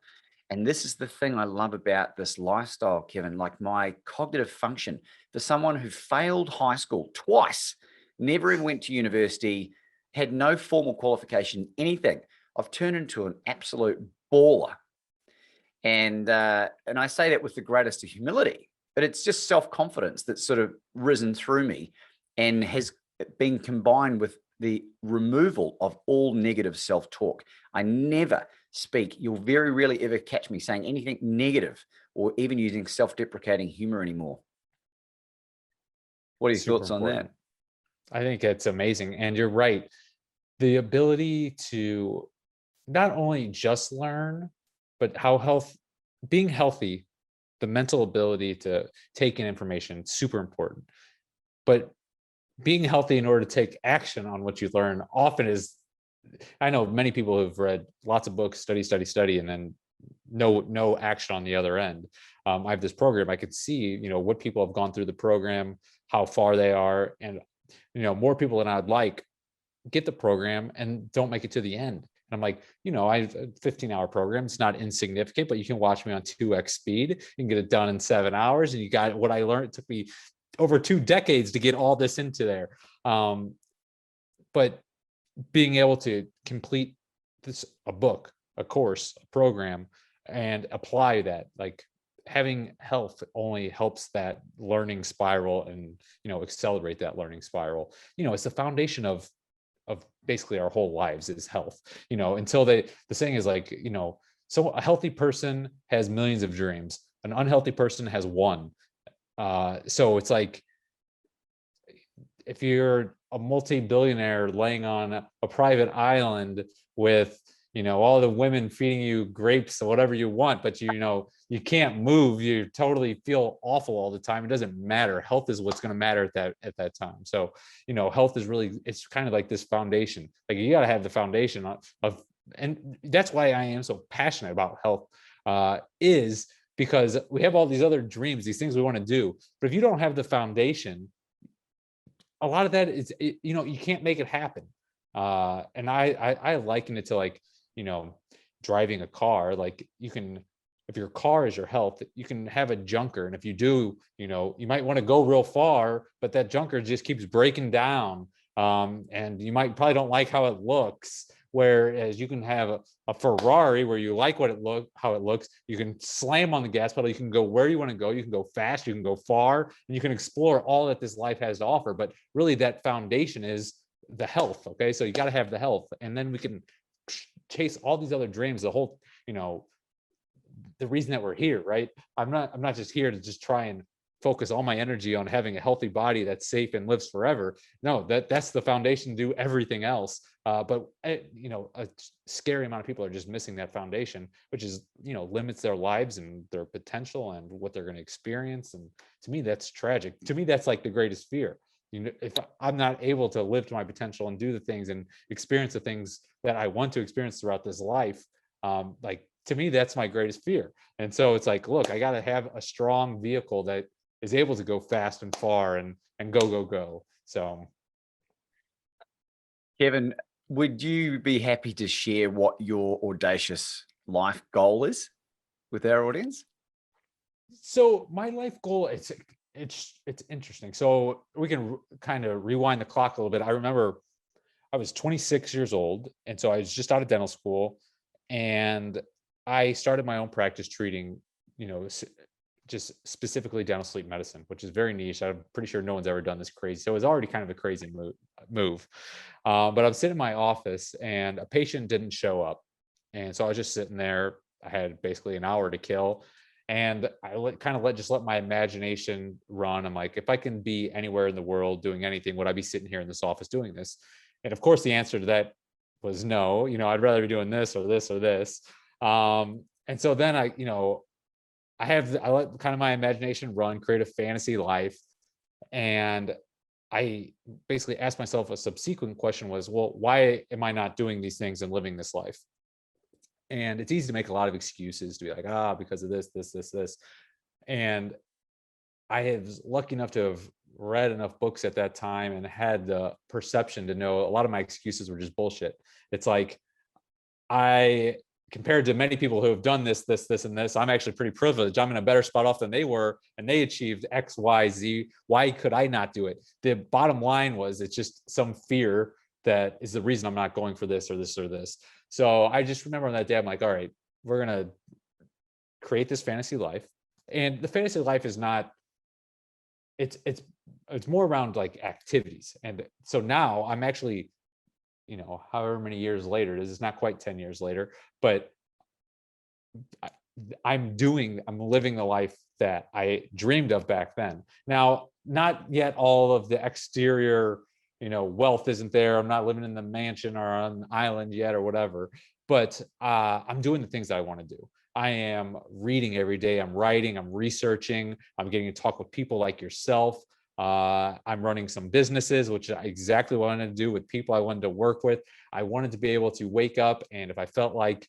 And this is the thing I love about this lifestyle, Kevin. Like, my cognitive function, for someone who failed high school twice, never even went to university, had no formal qualification, anything, I've turned into an absolute baller. And I say that with the greatest of humility, but it's just self-confidence that's sort of risen through me and has being combined with the removal of all negative self-talk. I never speak. You'll very rarely ever catch me saying anything negative or even using self-deprecating humor anymore. What are your Super thoughts on important. that? I think it's amazing. And you're right. The ability to not only just learn, but being healthy, the mental ability to take in information, super important. But being healthy in order to take action on what you learn often is, I know many people who've read lots of books, study, and then no action on the other end. I have this program. I could see, what people have gone through the program, how far they are, and more people than I'd like get the program and don't make it to the end. And I'm like, I have a 15-hour program. It's not insignificant, but you can watch me on 2x speed. You can get it done in 7 hours. And you got what I learned. It took me over 2 decades to get all this into there. But being able to complete a book, a course, a program, and apply that, like having health only helps that learning spiral and, accelerate that learning spiral. It's the foundation of basically our whole lives is health, until the saying is like, so a healthy person has millions of dreams. An unhealthy person has one. So it's like, if you're a multi-billionaire laying on a private island with, all the women feeding you grapes or whatever you want, but you can't move, you totally feel awful all the time. It doesn't matter. Health is what's going to matter at that time. So, health is really, it's kind of like this foundation. Like you got to have the foundation and that's why I am so passionate about health, is because we have all these other dreams, these things we want to do. But if you don't have the foundation, a lot of that is, you can't make it happen. And I liken it to like, driving a car. Like if your car is your health, you can have a junker. And if you do, you might want to go real far, but that junker just keeps breaking down. And you probably don't like how it looks. Whereas you can have a Ferrari where you like how it looks. You can slam on the gas pedal. You can go where you want to go. You can go fast. You can go far, and you can explore all that this life has to offer. But really, that foundation is the health. Okay, so you got to have the health, and then we can chase all these other dreams. The whole, the reason that we're here, right? I'm not just here to just try and focus all my energy on having a healthy body that's safe and lives forever. No, that's the foundation to do everything else. But a scary amount of people are just missing that foundation, which is, limits their lives and their potential and what they're going to experience. And to me, that's tragic. To me, that's like the greatest fear. If I'm not able to live to my potential and do the things and experience the things that I want to experience throughout this life, like to me, that's my greatest fear. And so it's like, look, I got to have a strong vehicle that is able to go fast and far and go. So, Kevin, would you be happy to share what your audacious life goal is with our audience? So my life goal, it's interesting. So we can kind of rewind the clock a little bit. I remember I was 26 years old, and so I was just out of dental school, and I started my own practice treating, just specifically dental sleep medicine, which is very niche. I'm pretty sure no one's ever done this crazy. So it was already kind of a crazy move. But I'm sitting in my office, and a patient didn't show up, and so I was just sitting there. I had basically an hour to kill. And I just let my imagination run. I'm like, if I can be anywhere in the world doing anything, would I be sitting here in this office doing this? And of course, the answer to that was no. I'd rather be doing this or this or this. And so then I let kind of my imagination run, create a fantasy life. And I basically asked myself a subsequent question was, well, why am I not doing these things and living this life? And it's easy to make a lot of excuses to be like, because of this. And I was lucky enough to have read enough books at that time and had the perception to know a lot of my excuses were just bullshit. It's like, compared to many people who have done this, and this, I'm actually pretty privileged. I'm in a better spot off than they were, and they achieved X, Y, Z. Why could I not do it? The bottom line was, it's just some fear that is the reason I'm not going for this or this or this. So I just remember on that day, I'm like, all right, we're going to create this fantasy life. And the fantasy life is not, it's it's more around like activities. And so now I'm actually, however many years later, this is not quite 10 years later, but I, I'm living the life that I dreamed of back then. Now, not yet all of the exterior, wealth isn't there. I'm not living in the mansion or on an island yet or whatever, but I'm doing the things that I want to do. I am reading every day. I'm writing, I'm researching, I'm getting to talk with people like yourself. I'm running some businesses, which is exactly what I wanted to do with people I wanted to work with. I wanted to be able to wake up, and if I felt like,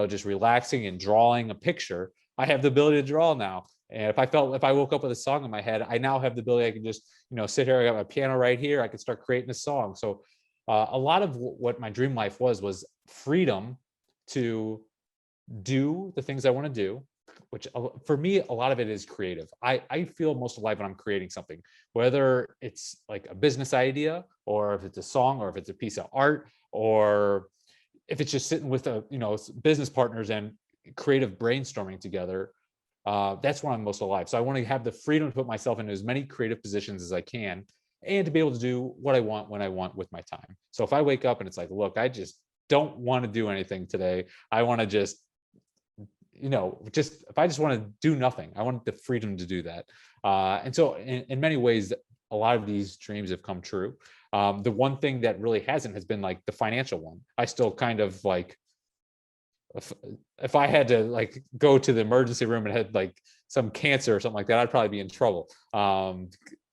just relaxing and drawing a picture, I have the ability to draw now. And if I woke up with a song in my head, I now have the ability, I can just, sit here, I got my piano right here, I can start creating a song. So a lot of what my dream life was freedom to do the things I want to do, which for me, a lot of it is creative. I feel most alive when I'm creating something, whether it's like a business idea, or if it's a song, or if it's a piece of art, or if it's just sitting with business partners and creative brainstorming together. That's when I'm most alive. So I want to have the freedom to put myself into as many creative positions as I can, and to be able to do what I want when I want with my time. So if I wake up and it's like, look, I just don't want to do anything today, I want to just, if I just want to do nothing, I want the freedom to do that. And so in many ways, a lot of these dreams have come true. The one thing that really hasn't has been like the financial one. I still kind of like, if I had to like go to the emergency room and had like some cancer or something like that, I'd probably be in trouble.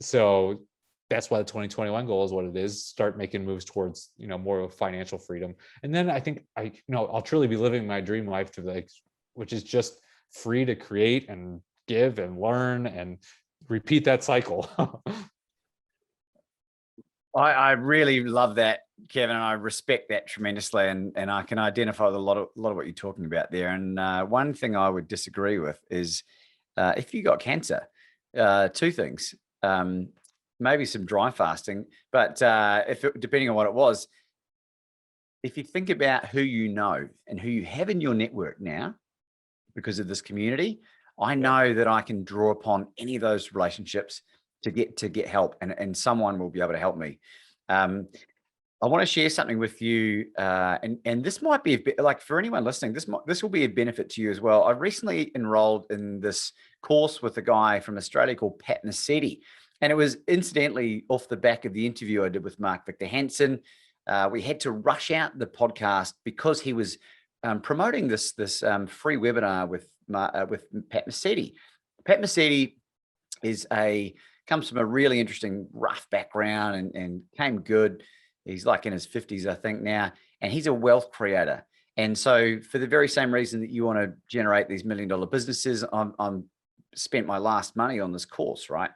So that's why the 2021 goal is what it is. Start making moves towards, more of financial freedom. And then I think I'll truly be living my dream life to like, which is just free to create and give and learn and repeat that cycle. I really love that, Kevin, and I respect that tremendously, and I can identify with a lot of what you're talking about there. And one thing I would disagree with is if you got cancer, two things, maybe some dry fasting, but depending on what it was, if you think about who you know and who you have in your network now, because of this community, I know that I can draw upon any of those relationships to get help, and someone will be able to help me. I want to share something with you, and this might be like for anyone listening, this will be a benefit to you as well. I recently enrolled in this course with a guy from Australia called Pat Massetti, and it was incidentally off the back of the interview I did with Mark Victor Hansen. We had to rush out the podcast because he was promoting this free webinar with Pat Massetti. Pat Massetti comes from a really interesting rough background and came good. He's like in his 50s, I think now, and he's a wealth creator. And so for the very same reason that you want to generate these $1 million businesses, I'm spent my last money on this course, right?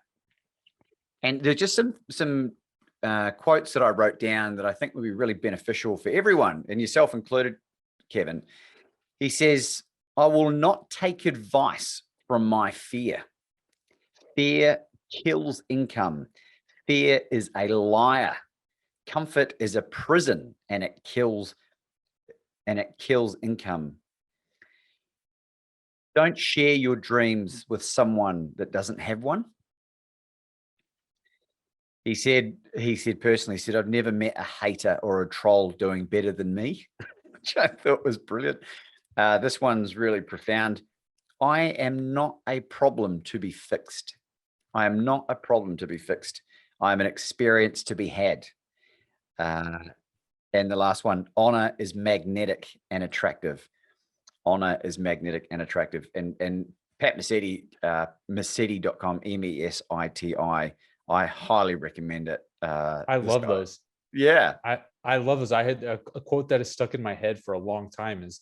And there's just some quotes that I wrote down that I think would be really beneficial for everyone, and yourself included, Kevin. He says, I will not take advice from my fear. Fear kills income. Fear is a liar. Comfort is a prison, and it kills income. Don't share your dreams with someone that doesn't have one. He said personally, I've never met a hater or a troll doing better than me, which I thought was brilliant. This one's really profound. I am not a problem to be fixed. I am not a problem to be fixed. I am an experience to be had. And the last one, honor is magnetic and attractive. Honor is magnetic and attractive. And Pat Massetti, Massetti.com, MESITI. I highly recommend it. I love those. Yeah. I love those. I had a quote that is stuck in my head for a long time is,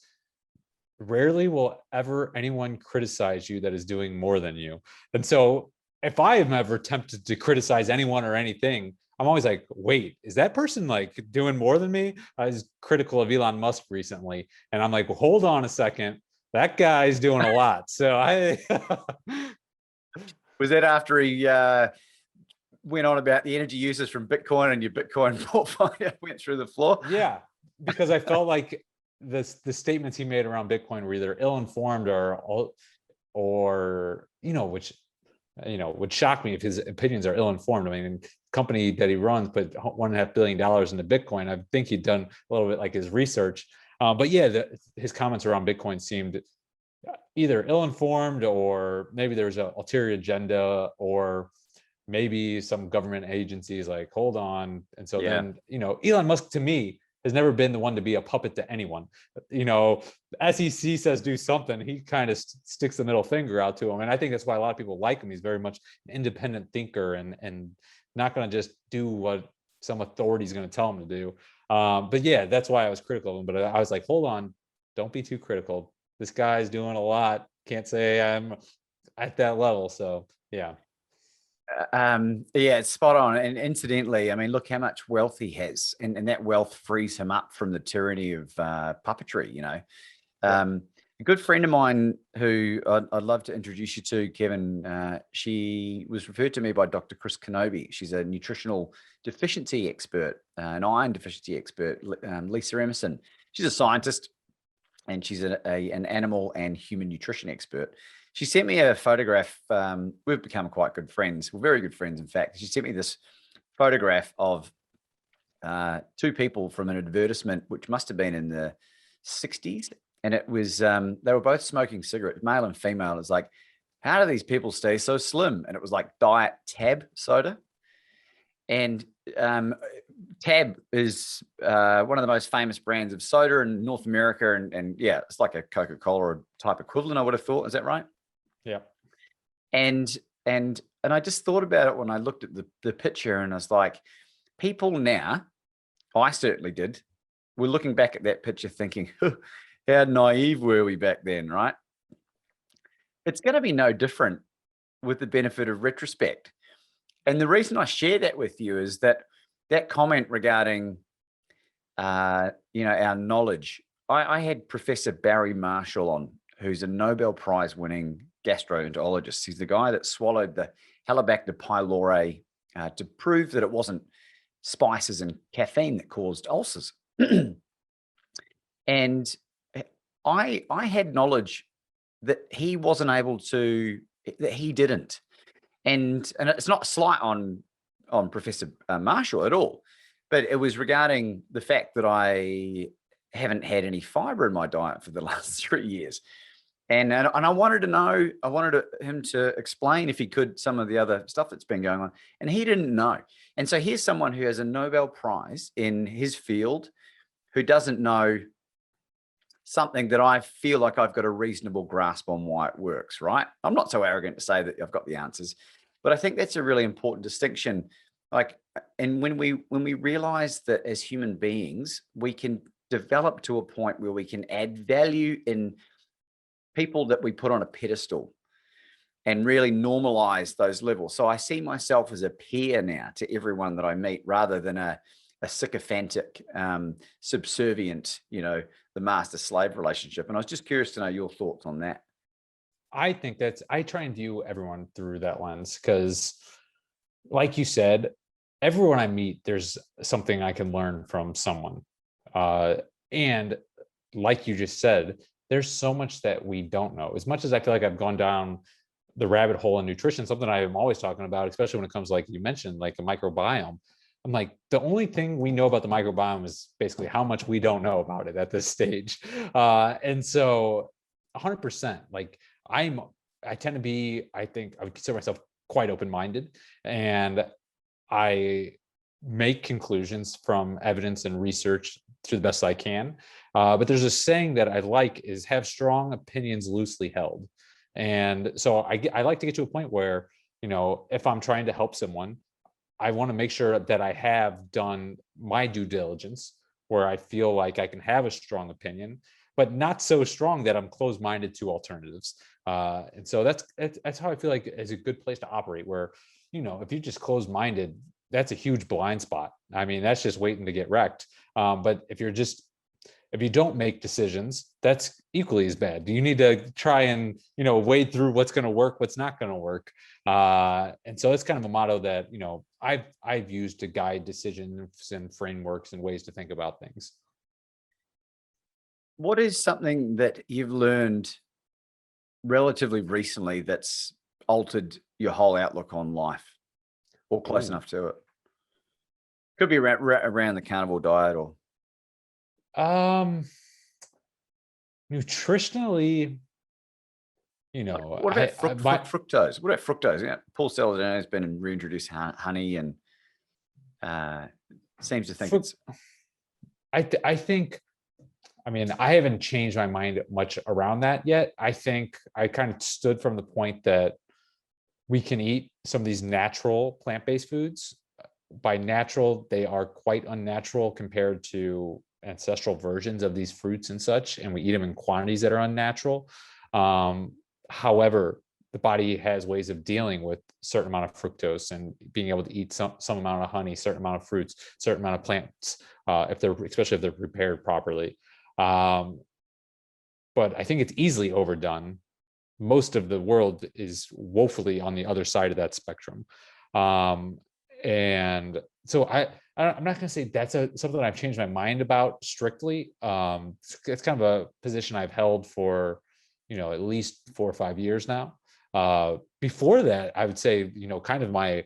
rarely will ever anyone criticize you that is doing more than you. And so if I am ever tempted to criticize anyone or anything, I'm always like, wait, is that person like doing more than me? I was critical of Elon Musk recently, and I'm like, well, hold on a second. That guy's doing a lot. So was that after he went on about the energy uses from Bitcoin, and your Bitcoin portfolio went through the floor? Yeah, because I felt like the statements he made around Bitcoin were either ill-informed or which would shock me if his opinions are ill-informed. I mean, the company that he runs put $1.5 billion into Bitcoin. I think he'd done a little bit like his research. But yeah, his comments around Bitcoin seemed either ill-informed, or maybe there's an ulterior agenda, or maybe some government agencies like, hold on. And so then, Elon Musk to me has never been the one to be a puppet to anyone. SEC says do something, he kind of sticks the middle finger out to him. And I think that's why a lot of people like him. He's very much an independent thinker, and not going to just do what some authority is going to tell him to do. But yeah, that's why I was critical of him. But I was like, hold on, don't be too critical. This guy's doing a lot. Can't say I'm at that level. So yeah. Yeah, it's spot on. And incidentally, I mean, look how much wealth he has, and that wealth frees him up from the tyranny of puppetry. A good friend of mine who I'd love to introduce you to, Kevin, she was referred to me by Dr. Chris Kenobi. She's a nutritional deficiency expert, an iron deficiency expert, Lisa Emerson. She's a scientist, and she's an animal and human nutrition expert. She sent me a photograph. We've become quite good friends. We're very good friends, in fact. She sent me this photograph of two people from an advertisement, which must have been in the 60s. And it was, they were both smoking cigarettes, male and female. It's like, how do these people stay so slim? And it was like Diet Tab soda. And Tab is one of the most famous brands of soda in North America. And yeah, it's like a Coca-Cola type equivalent, I would have thought. Is that right? Yeah. And I just thought about it when I looked at the picture, and I was like, people now, I certainly did, we're looking back at that picture thinking, how naive were we back then, right? It's going to be no different with the benefit of retrospect. And the reason I share that with you is that comment regarding, our knowledge. I had Professor Barry Marshall on, who's a Nobel Prize winning gastroenterologist. He's the guy that swallowed the Helicobacter pylori to prove that it wasn't spices and caffeine that caused ulcers. And I had knowledge that he wasn't able to, that he didn't. And it's not a slight on Professor Marshall at all, but it was regarding the fact that I haven't had any fiber in my diet for the last 3 years. And I wanted to know, him to explain, if he could, some of the other stuff that's been going on. And he didn't know. And so here's someone who has a Nobel Prize in his field who doesn't know something that I feel like I've got a reasonable grasp on why it works, right? I'm not so arrogant to say that I've got the answers, but I think that's a really important distinction. Like, and when we realize that as human beings, we can develop to a point where we can add value in people that we put on a pedestal and really normalize those levels. So I see myself as a peer now to everyone that I meet, rather than a sycophantic, subservient, the master-slave relationship. And I was just curious to know your thoughts on that. I think I try and view everyone through that lens, because like you said, everyone I meet, there's something I can learn from someone. And like you just said, there's so much that we don't know. As much as I feel like I've gone down the rabbit hole in nutrition, something I am always talking about, especially when it comes, like you mentioned, like a microbiome. I'm like, the only thing we know about the microbiome is basically how much we don't know about it at this stage. And so 100%, like I tend to be, I think I would consider myself quite open-minded, and I make conclusions from evidence and research to the best I can. But there's a saying that I like, is have strong opinions loosely held. And so I like to get to a point where, if I'm trying to help someone, I want to make sure that I have done my due diligence, where I feel like I can have a strong opinion, but not so strong that I'm closed-minded to alternatives. And so that's how I feel like is a good place to operate, where, if you're just closed-minded, that's a huge blind spot. I mean, that's just waiting to get wrecked. But if you don't make decisions, that's equally as bad. You need to try and, wade through what's going to work, what's not going to work. And so it's kind of a motto that, I've used to guide decisions and frameworks and ways to think about things. What is something that you've learned relatively recently that's altered your whole outlook on life, or close Ooh. enough to it? Could be around the carnivore diet, or Nutritionally, what about my fructose? What about fructose? Yeah, Paul Saladino has been reintroduced honey, and seems to think fruc- it's I think, I mean, I haven't changed my mind much around that yet. I think I kind of stood from the point that we can eat some of these natural plant-based foods. By natural, they are quite unnatural compared to ancestral versions of these fruits and such, and we eat them in quantities that are unnatural. However, the body has ways of dealing with certain amount of fructose and being able to eat some amount of honey, certain amount of fruits, certain amount of plants, especially if they're prepared properly. But I think it's easily overdone. Most of the world is woefully on the other side of that spectrum. And so I'm not going to say that's something I've changed my mind about strictly. It's kind of a position I've held for, at least 4 or 5 years now. Before that, I would say, kind of my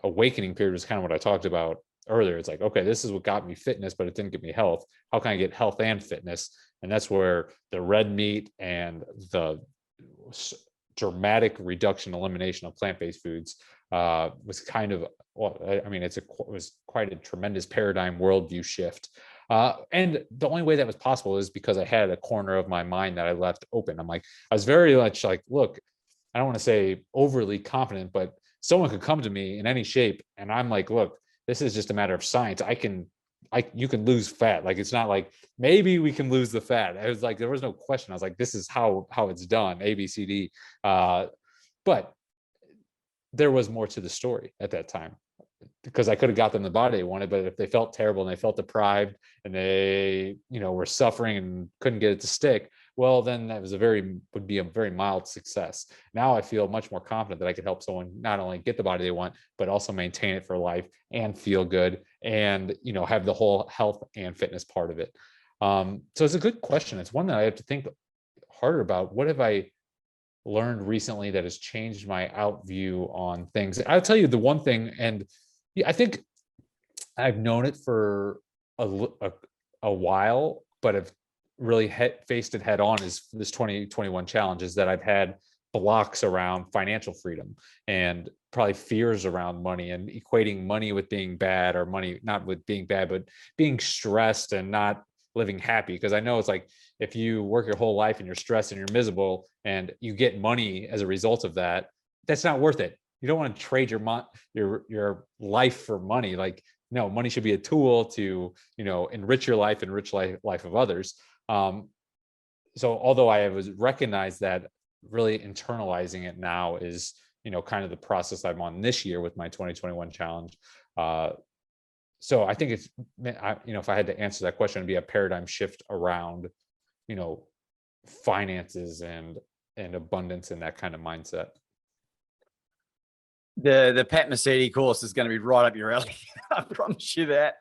awakening period was kind of what I talked about earlier. It's like, okay, this is what got me fitness, but it didn't get me health. How can I get health and fitness? And that's where the red meat and the dramatic reduction, elimination of plant-based foods was kind of, well, I mean, it was quite a tremendous paradigm worldview shift. And the only way that was possible is because I had a corner of my mind that I left open. I was very much like, look, I don't want to say overly confident, but someone could come to me in any shape, and I'm like, look, this is just a matter of science. You can lose fat. Like, it's not like maybe we can lose the fat. I was like, there was no question. I was like, this is how it's done, A, B, C, D. But there was more to the story at that time, because I could have got them the body they wanted, but if they felt terrible and they felt deprived and they, were suffering and couldn't get it to stick, well, then that would be a very mild success. Now I feel much more confident that I could help someone not only get the body they want, but also maintain it for life and feel good and, have the whole health and fitness part of it. So it's a good question. It's one that I have to think harder about. What have I learned recently that has changed my out view on things? I'll tell you the one thing, and I think I've known it for a while, but I've really faced it head on is this 2021 challenge, is that I've had blocks around financial freedom and probably fears around money and equating money with being bad, or money not with being bad, but being stressed and not living happy. Because I know it's like, if you work your whole life and you're stressed and you're miserable and you get money as a result of that, that's not worth it. You don't want to trade your life for money. Like, no, money should be a tool to, enrich your life, enrich life of others. So although I was recognized that, really internalizing it now is, kind of the process I'm on this year with my 2021 challenge. So I think it's, if I had to answer that question, it'd be a paradigm shift around, finances and abundance and that kind of mindset. The Pat Mesiti course is going to be right up your alley. I promise you that.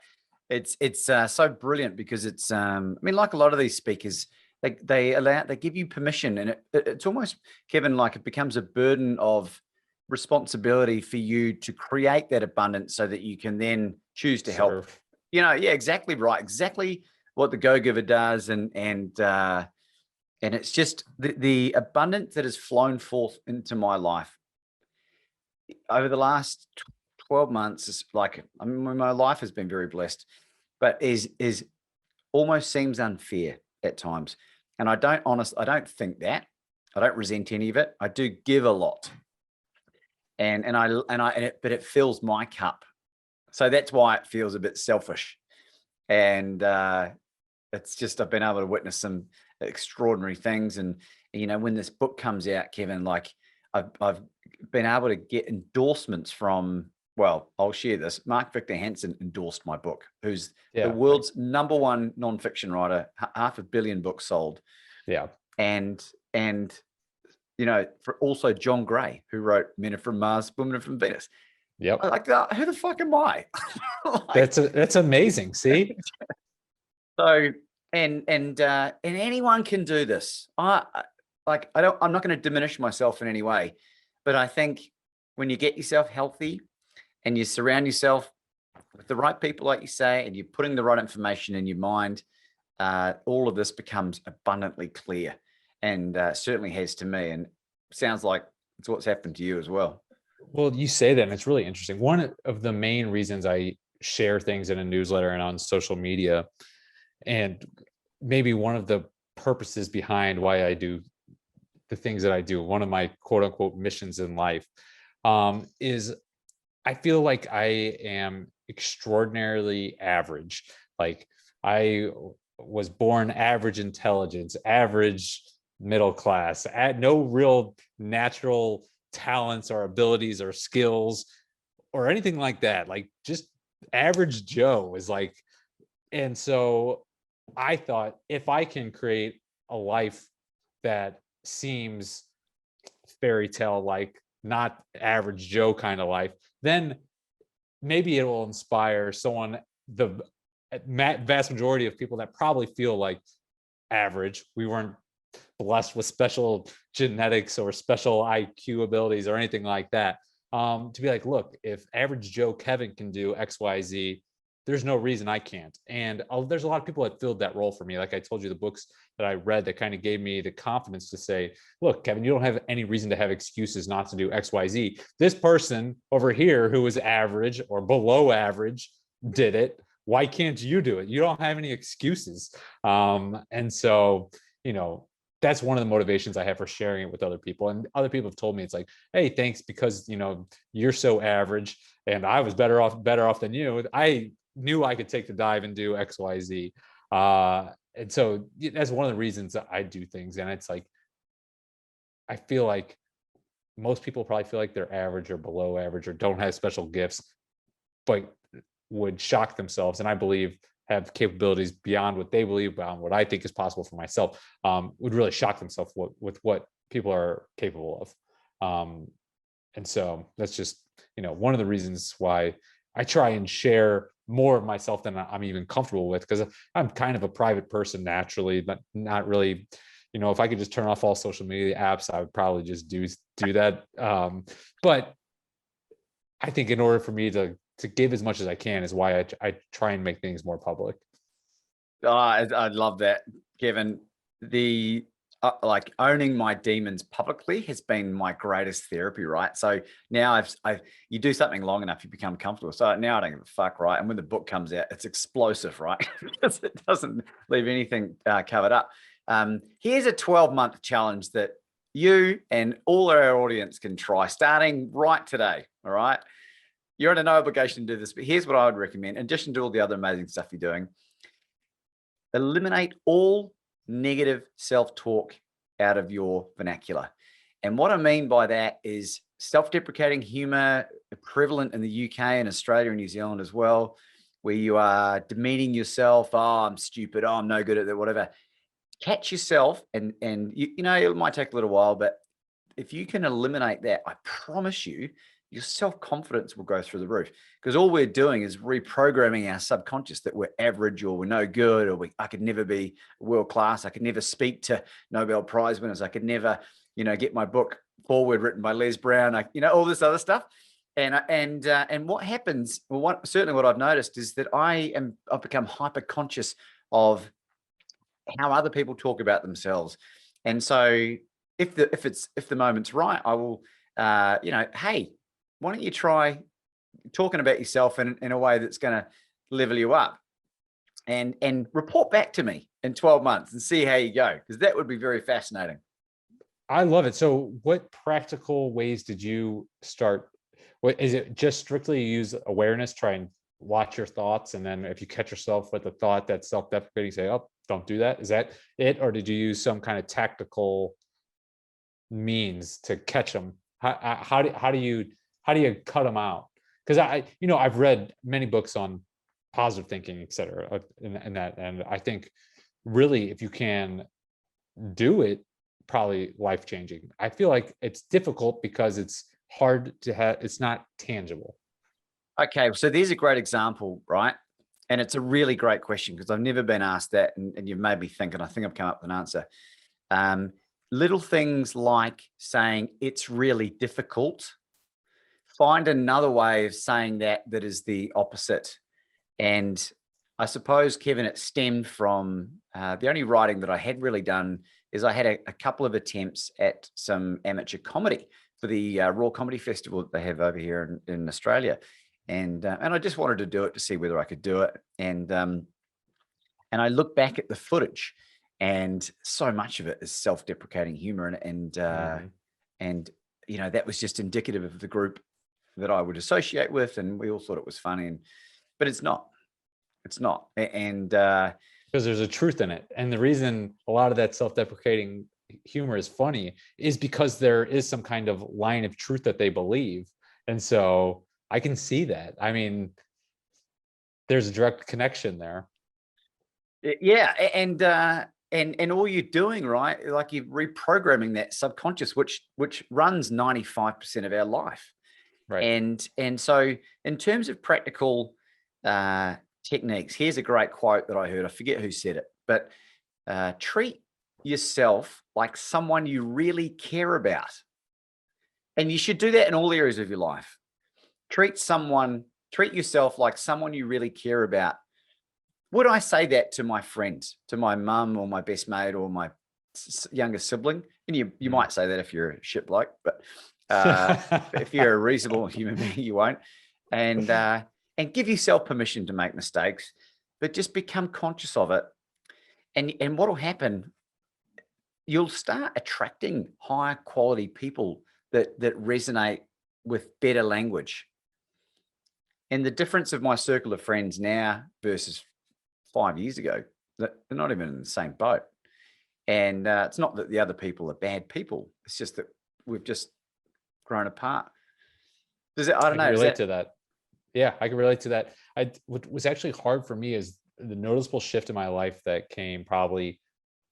It's so brilliant, because it's I mean, like a lot of these speakers, they give you permission, and it's almost, Kevin, like it becomes a burden of responsibility for you to create that abundance so that you can then choose to help. Yeah, exactly right. Exactly what the Go-Giver does. And it's just the abundance that has flown forth into my life over the last 12 months. Is like, I mean, my life has been very blessed, but is almost seems unfair at times. And I don't think that. I don't resent any of it. I do give a lot. But it fills my cup. So that's why it feels a bit selfish. And it's just, I've been able to witness some extraordinary things. And, when this book comes out, Kevin, like I've been able to get endorsements from, well, I'll share this. Mark Victor Hansen endorsed my book, who's the world's #1 nonfiction writer, 500 million books sold. Yeah. And for also John Gray, who wrote Men Are From Mars, Women Are From Venus. Yep. Like, who the fuck am I? Like, that's amazing. See? So, and anyone can do this. I'm not going to diminish myself in any way, but I think when you get yourself healthy and you surround yourself with the right people, like you say, and you're putting the right information in your mind, all of this becomes abundantly clear, and certainly has to me, and sounds like it's what's happened to you as well. Well, you say that, and it's really interesting. One of the main reasons I share things in a newsletter and on social media, and maybe one of the purposes behind why I do the things that I do, one of my quote unquote missions in life, is I feel like I am extraordinarily average. Like I was born average intelligence, average middle class, at no real natural talents or abilities or skills or anything like that. Like just average Joe is like, and so I thought if I can create a life that seems fairy tale like, not average Joe kind of life, then maybe it will inspire someone, the vast majority of people that probably feel like average. We weren't blessed with special genetics or special IQ abilities or anything like that. To be like, look, if average Joe Kevin can do XYZ, there's no reason I can't. And there's a lot of people that filled that role for me. Like I told you, the books that I read that kind of gave me the confidence to say, look, Kevin, you don't have any reason to have excuses not to do XYZ. This person over here who is average or below average did it. Why can't you do it? You don't have any excuses. And so, that's one of the motivations I have for sharing it with other people. And other people have told me, it's like, hey, thanks, because you're so average and I was better off than you. I knew I could take the dive and do XYZ. And so that's one of the reasons that I do things. And it's like, I feel like most people probably feel like they're average or below average or don't have special gifts, but would shock themselves. And I believe have capabilities beyond what they believe, beyond what I think is possible for myself, would really shock themselves with what people are capable of. And so that's just, one of the reasons why I try and share more of myself than I'm even comfortable with, because I'm kind of a private person naturally, but not really, if I could just turn off all social media apps, I would probably just do that. But I think in order for me to give as much as I can is why I try and make things more public. Oh, I love that, Kevin. The like owning my demons publicly has been my greatest therapy, right? So now you do something long enough, you become comfortable. So now I don't give a fuck, right? And when the book comes out, it's explosive, right? Because it doesn't leave anything covered up. Here's a 12-month challenge that you and all our audience can try starting right today, all right? You're under no obligation to do this, but here's what I would recommend. In addition to all the other amazing stuff you're doing, eliminate all negative self-talk out of your vernacular. And what I mean by that is self-deprecating humor, prevalent in the UK and Australia and New Zealand as well, where you are demeaning yourself. Oh, I'm stupid. Oh, I'm no good at that, whatever. Catch yourself, and it might take a little while, but if you can eliminate that, I promise you, your self-confidence will go through the roof, because all we're doing is reprogramming our subconscious that we're average or we're no good, or I could never be world-class. I could never speak to Nobel Prize winners. I could never, get my book forward written by Les Brown. All this other stuff. And what happens, certainly what I've noticed is that I've become hyper conscious of how other people talk about themselves. And so if the moment's right, I will, hey, why don't you try talking about yourself in a way that's going to level you up, and report back to me in 12 months and see how you go, because that would be very fascinating. I love it. So what practical ways did you start? What is it? Just strictly use awareness, try and watch your thoughts. And then if you catch yourself with a thought that's self-deprecating, say, oh, don't do that. Is that it? Or did you use some kind of tactical means to catch them? How do you cut them out? Because I've read many books on positive thinking, et cetera, and I think really if you can do it, probably life-changing. I feel like it's difficult because it's hard to have, it's not tangible. Okay, so there's a great example, right? And it's a really great question, because I've never been asked that, and you've made me think, and I think I've come up with an answer. Little things like saying it's really difficult find another way of saying that is the opposite. And I suppose, Kevin, it stemmed from the only writing that I had really done is I had a couple of attempts at some amateur comedy for the Raw Comedy Festival that they have over here in Australia. And I just wanted to do it to see whether I could do it. And I look back at the footage, and so much of it is self-deprecating humor. And that was just indicative of the group that I would associate with. And we all thought it was funny. But it's not. It's not. And because there's a truth in it. And the reason a lot of that self-deprecating humor is funny is because there is some kind of line of truth that they believe. And so I can see that. I mean, there's a direct connection there. Yeah. And all you're doing, right? Like you're reprogramming that subconscious, which runs 95% of our life. Right. And so in terms of practical techniques, here's a great quote that I heard. I forget who said it, but treat yourself like someone you really care about. And you should do that in all areas of your life. Treat yourself like someone you really care about. Would I say that to my friends, to my mum or my best mate or my younger sibling? And you might say that if you're a shit bloke, but if you're a reasonable human being, you won't. And give yourself permission to make mistakes, but just become conscious of it. And what will happen, you'll start attracting higher quality people that resonate with better language. And the difference of my circle of friends now versus 5 years ago, they're not even in the same boat. And it's not that the other people are bad people. It's just that we've just grown apart. I don't know. I can relate to that. Yeah, I can relate to that. What was actually hard for me is the noticeable shift in my life that came probably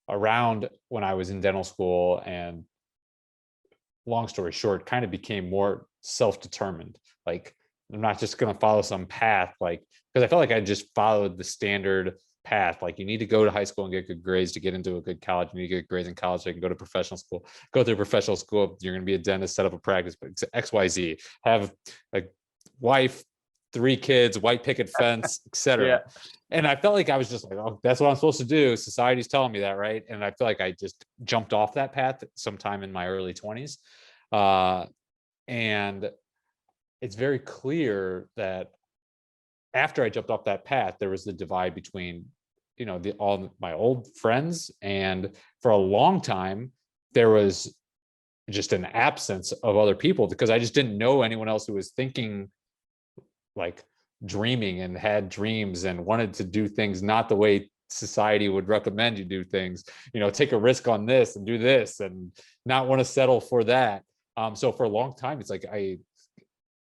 around when I was in dental school, and long story short, kind of became more self-determined. Like, I'm not just going to follow some path, like, because I felt like I just followed the standard path. Like, you need to go to high school and get good grades to get into a good college. You need to get grades in college so you can go to professional school. Go through professional school, you're going to be a dentist, set up a practice, but XYZ, have a wife, 3 kids, white picket fence, etc. Yeah. And I felt like I was just like, oh, that's what I'm supposed to do. Society's telling me that, right? And I feel like I just jumped off that path sometime in my early 20s. And it's very clear that after I jumped off that path, there was the divide between, all my old friends. And for a long time, there was just an absence of other people because I just didn't know anyone else who was thinking, like, dreaming and had dreams and wanted to do things not the way society would recommend you do things, take a risk on this and do this and not want to settle for that. So for a long time, it's like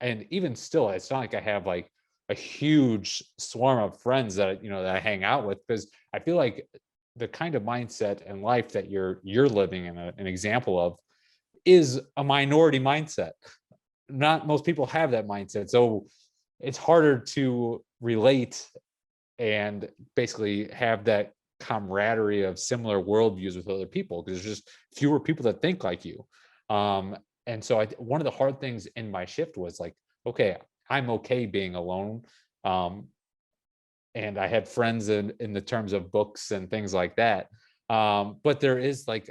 and even still, it's not like I have like a huge swarm of friends that, that I hang out with, because I feel like the kind of mindset and life that you're living in an example of is a minority mindset. Not most people have that mindset. So it's harder to relate and basically have that camaraderie of similar worldviews with other people, because there's just fewer people that think like you. And so one of the hard things in my shift was like, okay, I'm okay being alone. And I had friends in the terms of books and things like that. But there is like,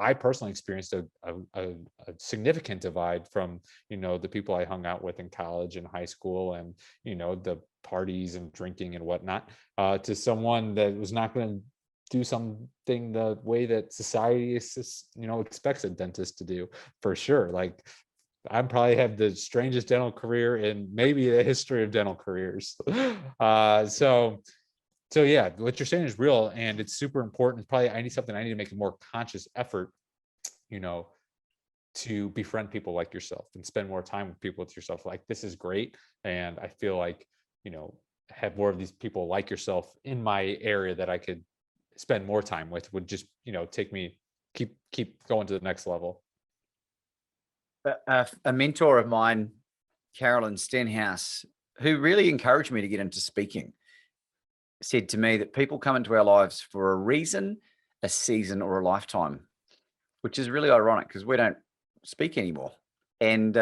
I personally experienced a significant divide from, the people I hung out with in college and high school and, the parties and drinking and whatnot, to someone that was not going to do something the way that society is, expects a dentist to do, for sure. Like, I probably have the strangest dental career in maybe the history of dental careers. So yeah, what you're saying is real, and it's super important. Probably I need to make a more conscious effort, to befriend people like yourself and spend more time with people with yourself. Like, this is great. And I feel like, have more of these people like yourself in my area that I could spend more time with, would just, take me, keep going to the next level. A mentor of mine, Carolyn Stenhouse, who really encouraged me to get into speaking, said to me that people come into our lives for a reason, a season, or a lifetime, which is really ironic because we don't speak anymore. And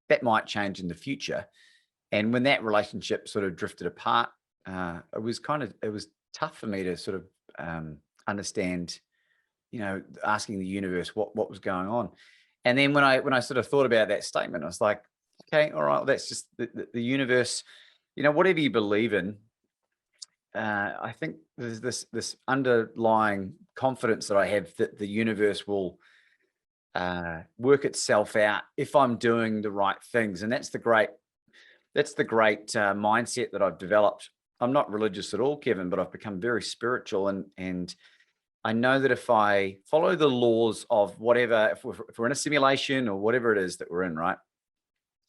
that might change in the future. And when that relationship sort of drifted apart, it was tough for me to sort of understand, asking the universe what was going on. And then when I sort of thought about that statement, I was like, okay, all right, well, that's just the universe, whatever you believe in. I think there's this underlying confidence that I have that the universe will work itself out if I'm doing the right things. And that's the great mindset that I've developed. I'm not religious at all, Kevin, but I've become very spiritual, and I know that if I follow the laws of whatever, if we're in a simulation or whatever it is that we're in, right?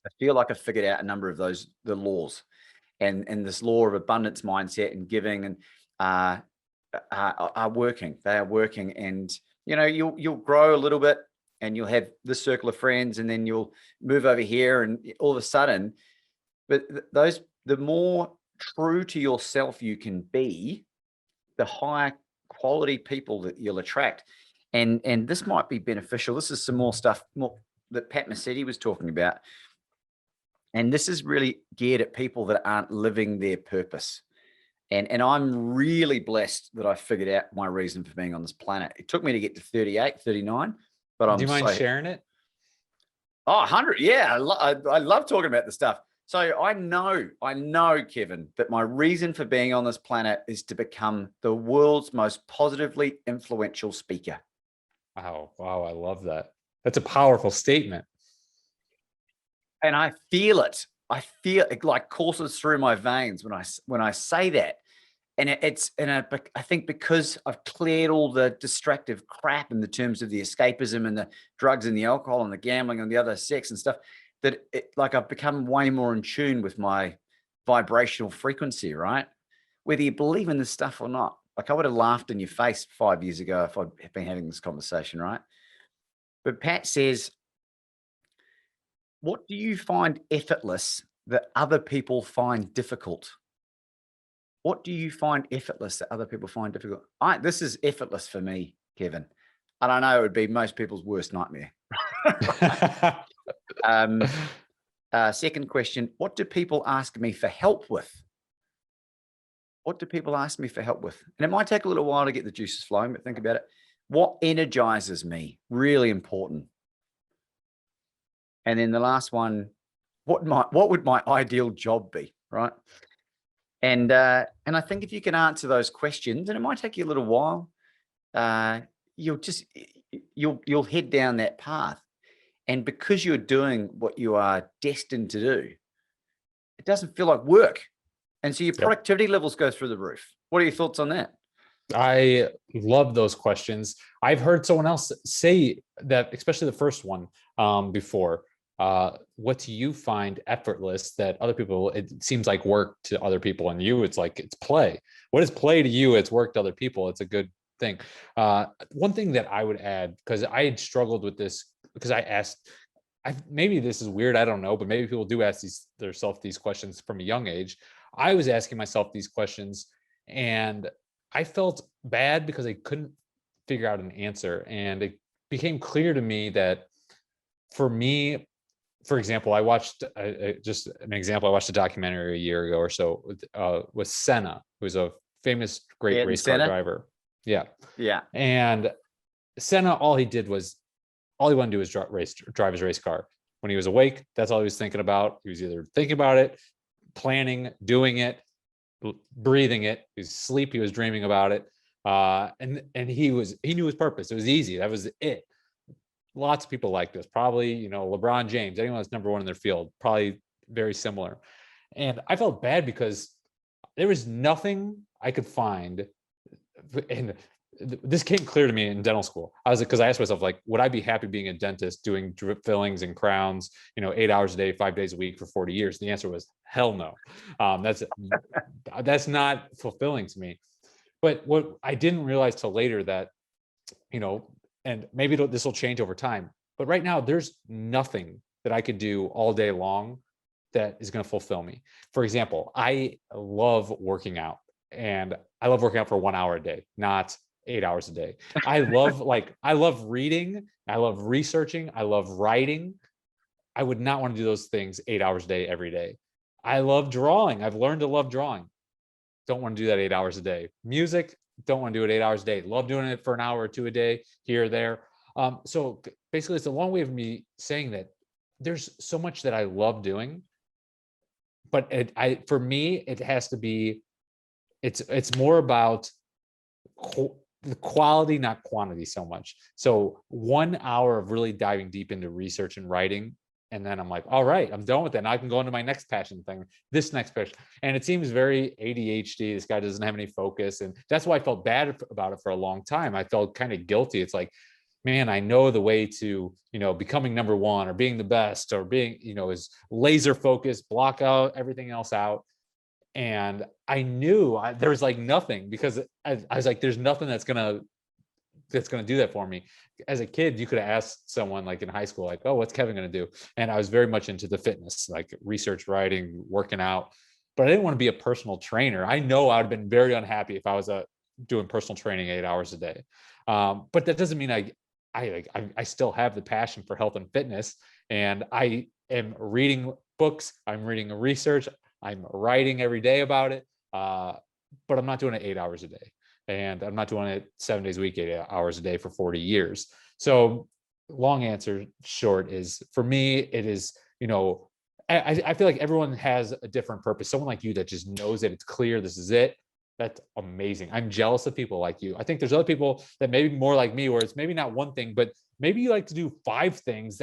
I feel like I've figured out a number of the laws, and this law of abundance mindset and giving and are working. They are working, and you'll grow a little bit, and you'll have this circle of friends, and then you'll move over here, and all of a sudden, but the more true to yourself you can be, the higher quality people that you'll attract. And this might be beneficial. This is some more stuff that Pat Massetti was talking about. And this is really geared at people that aren't living their purpose. And I'm really blessed that I figured out my reason for being on this planet. It took me to get to 38, 39, but Do you mind sharing it? Oh, 100. Yeah. I love talking about the stuff. So I know, Kevin, that my reason for being on this planet is to become the world's most positively influential speaker. Wow. I love that. That's a powerful statement. And I feel it. I feel it like courses through my veins when I say that. And I think because I've cleared all the distractive crap in the terms of the escapism and the drugs and the alcohol and the gambling and the other sex and stuff, that I've become way more in tune with my vibrational frequency, right? Whether you believe in this stuff or not. Like, I would have laughed in your face 5 years ago if I'd been having this conversation, right? But Pat says, what do you find effortless that other people find difficult? What do you find effortless that other people find difficult? This is effortless for me, Kevin. And I know it would be most people's worst nightmare. Second question, what do people ask me for help with? What do people ask me for help with? And it might take a little while to get the juices flowing, but think about it. What energizes me? Really important. And then the last one, what would my ideal job be, right? And I think if you can answer those questions, and it might take you a little while, you'll head down that path. And because you're doing what you are destined to do, it doesn't feel like work. And so your productivity levels go through the roof. What are your thoughts on that? I love those questions. I've heard someone else say that, especially the first one, before. What do you find effortless that other people, it seems like work to other people, and you, it's like, it's play. What is play to you? It's work to other people. It's a good thing. One thing that I would add, because I had struggled with this, because maybe this is weird, I don't know, but maybe people do ask themselves these questions from a young age. I was asking myself these questions, and I felt bad because I couldn't figure out an answer. And it became clear to me that for me, for example, I watched just an example. I watched a documentary a year ago or so with Senna, who's a famous, great race car driver. Yeah. And Senna, all he wanted to do was drive his race car. When he was awake, that's all he was thinking about. He was either thinking about it, planning, doing it, breathing it. He was asleep, he was dreaming about it. And he knew his purpose. It was easy. That was it. Lots of people like this, probably, LeBron James, anyone that's number one in their field, probably very similar. And I felt bad because there was nothing I could find. And this came clear to me in dental school. Because I asked myself, like, would I be happy being a dentist doing drip fillings and crowns, 8 hours a day, 5 days a week for 40 years? The answer was hell no. That's not fulfilling to me. But what I didn't realize till later that, and maybe this will change over time, but right now there's nothing that I could do all day long that is going to fulfill me. For example, I love working out, and I love working out for 1 hour a day, not 8 hours a day. I love reading. I love researching. I love writing. I would not want to do those things 8 hours a day, every day. I love drawing. I've learned to love drawing. Don't want to do that 8 hours a day. Music, don't want to do it 8 hours a day. Love doing it for an hour or two a day, here or there. So basically, it's a long way of me saying that there's so much that I love doing, but for me, it has to be, it's more about the quality, not quantity so much. So 1 hour of really diving deep into research and writing, and then I'm like, all right, I'm done with that. Now I can go into my next passion thing, this next passion. And it seems very ADHD. This guy doesn't have any focus. And that's why I felt bad about it for a long time. I felt kind of guilty. It's like, man, I know the way to, becoming number one or being the best or being, is laser focused, block out everything else out. And I knew there was like nothing, because I was like, there's nothing that's gonna do that for me. As a kid, you could have asked someone like in high school, like, oh, what's Kevin going to do? And I was very much into the fitness, like research, writing, working out, but I didn't want to be a personal trainer. I know I would have been very unhappy if I was doing personal training 8 hours a day. But that doesn't mean I still have the passion for health and fitness, and I am reading books. I'm reading research. I'm writing every day about it. But I'm not doing it 8 hours a day. And I'm not doing it 7 days a week, 8 hours a day for 40 years. So long answer short is, for me, it is, I feel like everyone has a different purpose. Someone like you that just knows that it's clear, this is it. That's amazing. I'm jealous of people like you. I think there's other people that maybe more like me, where it's maybe not one thing, but maybe you like to do 5 things,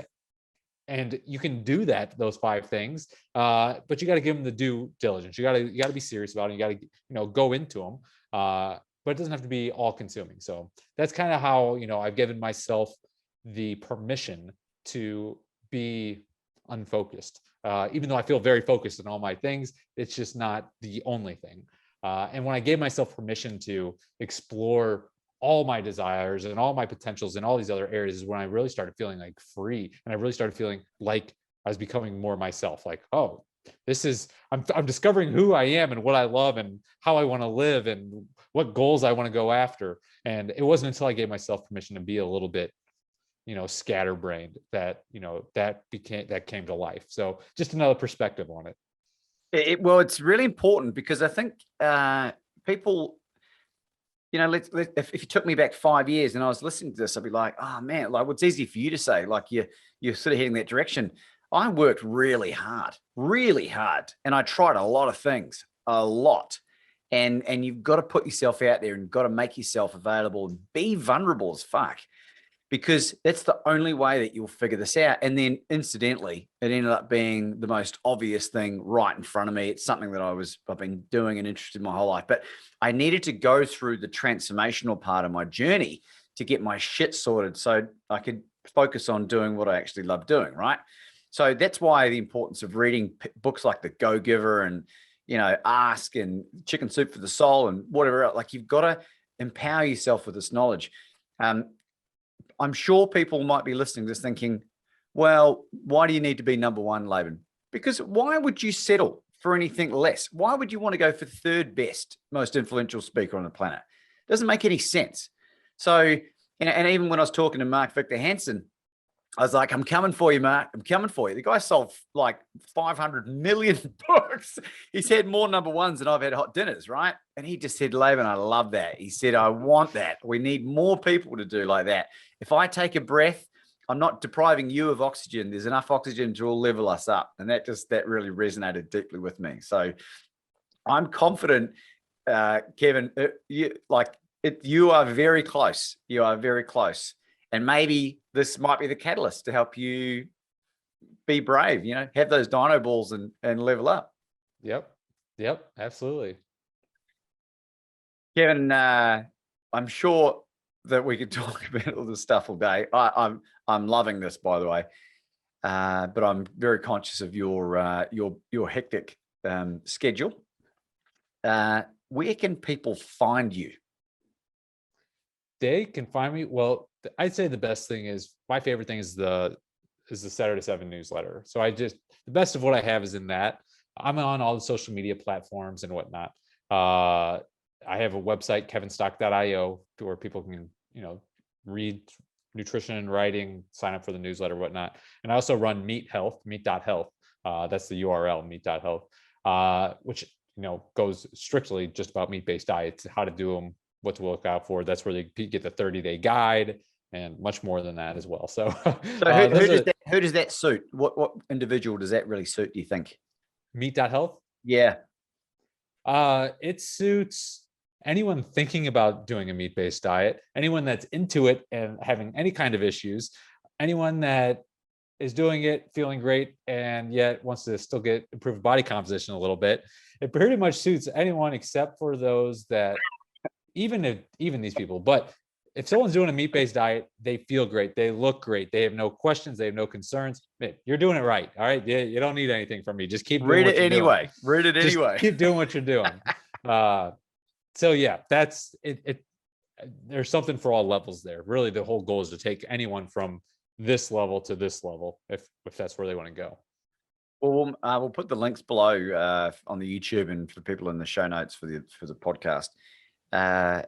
and you can do those 5 things. But you got to give them the due diligence. You got to be serious about it. You got to, go into them. But it doesn't have to be all consuming. So that's kind of how, I've given myself the permission to be unfocused. Even though I feel very focused on all my things, it's just not the only thing. And when I gave myself permission to explore all my desires and all my potentials in all these other areas, is when I really started feeling like free. And I really started feeling like I was becoming more myself. Like, oh, I'm discovering who I am and what I love and how I want to live and what goals I want to go after. And it wasn't until I gave myself permission to be a little bit, scatterbrained, that, that came to life. So just another perspective on it. Well, it's really important, because I think people, if you took me back 5 years and I was listening to this, I'd be like, oh man, like, what's easy for you to say, like you're sort of heading that direction. I worked really hard, and I tried a lot of things, a lot. And you've got to put yourself out there and got to make yourself available and be vulnerable as fuck, because that's the only way that you'll figure this out. And then incidentally, it ended up being the most obvious thing right in front of me. It's something that I've been doing and interested in my whole life, but I needed to go through the transformational part of my journey to get my shit sorted so I could focus on doing what I actually love doing. Right. So that's why the importance of reading books like The Go-Giver and, Ask and Chicken Soup for the Soul and whatever else. Like, you've got to empower yourself with this knowledge. I'm sure people might be listening to this thinking, well, why do you need to be number one, Laban? Because why would you settle for anything less? Why would you want to go for third best, most influential speaker on the planet? It doesn't make any sense. So, and even when I was talking to Mark Victor Hansen, I was like, I'm coming for you, Mark. I'm coming for you. The guy sold like 500 million books. He's had more number ones than I've had hot dinners, right? And he just said, Laban, I love that. He said, I want that. We need more people to do like that. If I take a breath, I'm not depriving you of oxygen. There's enough oxygen to all level us up. And that really resonated deeply with me. So I'm confident, Kevin, you are very close. You are very close. And maybe this might be the catalyst to help you be brave, have those dino balls and level up. Yep, absolutely. Kevin, I'm sure that we could talk about all this stuff all day. I'm loving this, by the way, but I'm very conscious of your hectic schedule. Where can people find you? They can find me. Well, I'd say the best thing is, my favorite thing is the Saturday 7 newsletter. So the best of what I have is in that. I'm on all the social media platforms and whatnot. I have a website, kevinstock.io, where people can, read nutrition writing, sign up for the newsletter, whatnot. And I also run meat.health. That's the URL, meat.health, which, goes strictly just about meat-based diets, how to do them, what to look out for. That's where they get the 30-day guide and much more than that as well. So, So who does that suit? What individual does that really suit, do you think? meat.health. Yeah. It suits anyone thinking about doing a meat-based diet, anyone that's into it and having any kind of issues, anyone that is doing it, feeling great, and yet wants to still get improved body composition a little bit. It pretty much suits anyone except for those that even these people. But if someone's doing a meat-based diet, they feel great, they look great, they have no questions, they have no concerns, man, you're doing it right. All right. You don't need anything from me. Just keep doing Read what it you're doing. anyway. Read it Just anyway. keep doing what you're doing. So yeah, that's it. There's something for all levels there. Really, the whole goal is to take anyone from this level to this level, if that's where they want to go. Well, we'll put the links below on the YouTube and for people in the show notes for the podcast. I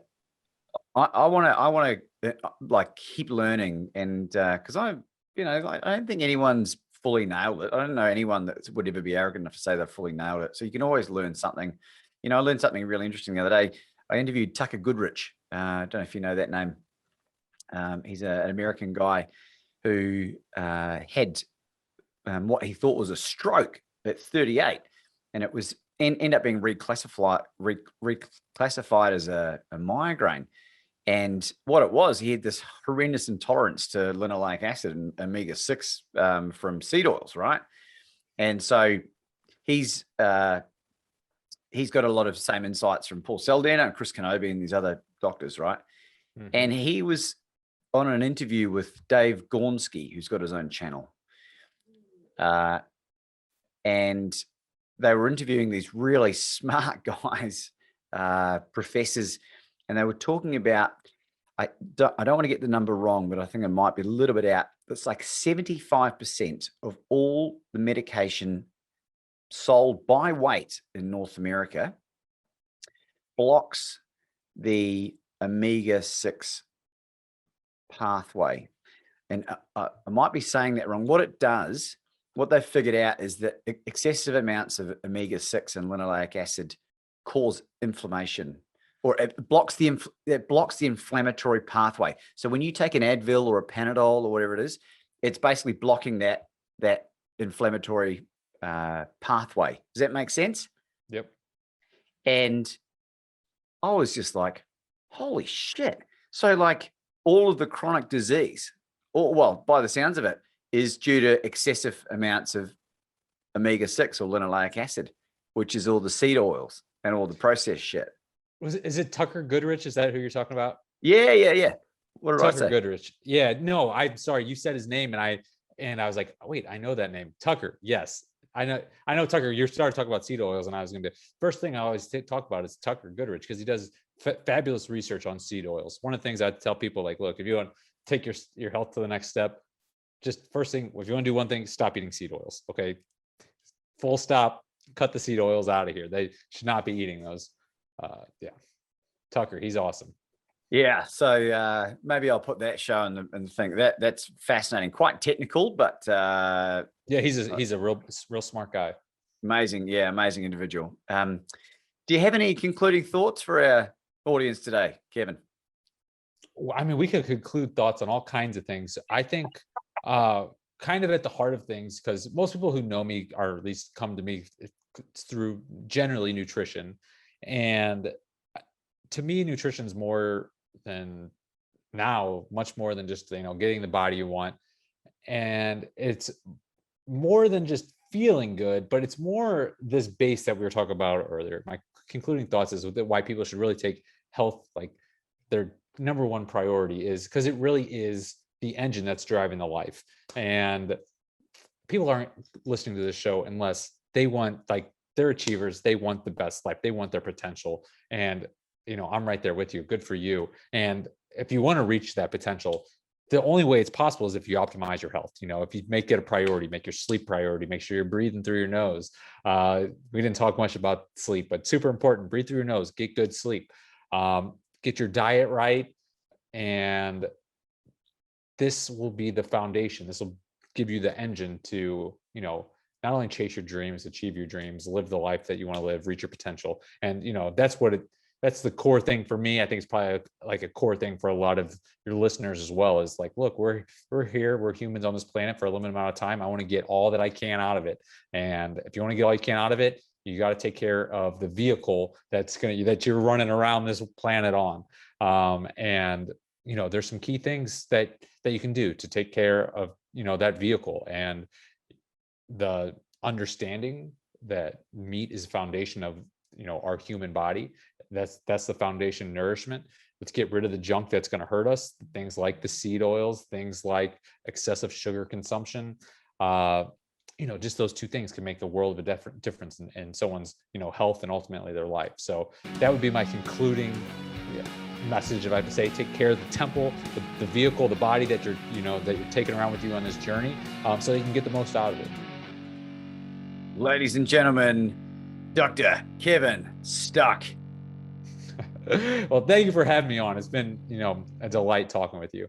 want to like keep learning, and because I don't think anyone's fully nailed it. I don't know anyone that would ever be arrogant enough to say they've fully nailed it. So you can always learn something. I learned something really interesting the other day. I interviewed Tucker Goodrich. I don't know if you know that name. He's an American guy who had what he thought was a stroke at 38, and it was end up being reclassified as a migraine. And what it was, he had this horrendous intolerance to linoleic acid and omega-6 from seed oils, right? And so he's got a lot of same insights from Paul Saldana and Chris Kenobi and these other doctors, right? Mm-hmm. And he was on an interview with Dave Gornsky, who's got his own channel. And they were interviewing these really smart guys, professors, and they were talking about, I don't want to get the number wrong, but I think it might be a little bit out. It's like 75% of all the medication sold by weight in North America blocks the omega-6 pathway. And I might be saying that wrong. What it does, what they've figured out is that excessive amounts of omega-6 and linoleic acid cause inflammation, or it blocks the inflammatory pathway. So when you take an Advil or a Panadol or whatever it is, it's basically blocking that inflammatory pathway. Does that make sense? Yep. And I was just like, holy shit. So like all of the chronic disease, or well, by the sounds of it, is due to excessive amounts of omega-6 or linoleic acid, which is all the seed oils and all the processed shit. Is it Tucker Goodrich? Is that who you're talking about? Yeah. What did I say? Tucker Goodrich. Yeah, no, I'm sorry. You said his name and I was like, oh, wait, I know that name. Tucker. Yes. I know Tucker. You started talking about seed oils, and I was going to be first thing I always talk about is Tucker Goodrich, because he does fabulous research on seed oils. One of the things I tell people, like, look, if you want to take your health to the next step, just first thing, if you want to do one thing, stop eating seed oils. Okay. Full stop, cut the seed oils out of here. They should not be eating those. Yeah. Tucker, he's awesome. Yeah. So maybe I'll put that show in the thing. That's fascinating, quite technical, but yeah, he's a real smart guy. Amazing. Yeah. Amazing individual. Do you have any concluding thoughts for our audience today, Kevin? I mean, we could conclude thoughts on all kinds of things. I think kind of at the heart of things, because most people who know me, or at least come to me through generally nutrition. And to me, nutrition is more than much more than just, getting the body you want. And it's more than just feeling good, but it's more this base that we were talking about earlier. My concluding thoughts is why people should really take health like their number one priority, is because it really is the engine that's driving the life. And people aren't listening to this show unless they want, like, they're achievers. They want the best life. They want their potential. And, I'm right there with you. Good for you. And if you want to reach that potential, the only way it's possible is if you optimize your health. If you make it a priority, make your sleep priority, make sure you're breathing through your nose. We didn't talk much about sleep, but super important. Breathe through your nose, get good sleep, get your diet right, and this will be the foundation. This will give you the engine to, you know, not only chase your dreams, achieve your dreams, live the life that you want to live, reach your potential. And, you know, that's the core thing for me. I think it's probably like a core thing for a lot of your listeners as well, is like, look, we're here, we're humans on this planet for a limited amount of time. I want to get all that I can out of it. And if you want to get all you can out of it, you got to take care of the vehicle that you're running around this planet on. And, you know, there's some key things that you can do to take care of, you know, that vehicle. And the understanding that meat is the foundation of, you know, our human body. That's the foundation nourishment. Let's get rid of the junk that's going to hurt us. Things like the seed oils, things like excessive sugar consumption. You know, just those two things can make the world of a difference in someone's, you know, health and ultimately their life. So that would be my concluding message. If I have to say, take care of the temple, the vehicle, the body that you're taking around with you on this journey, so that you can get the most out of it. Ladies and gentlemen, Dr. Kevin Stuck. Well, thank you for having me on. It's been, you know, a delight talking with you.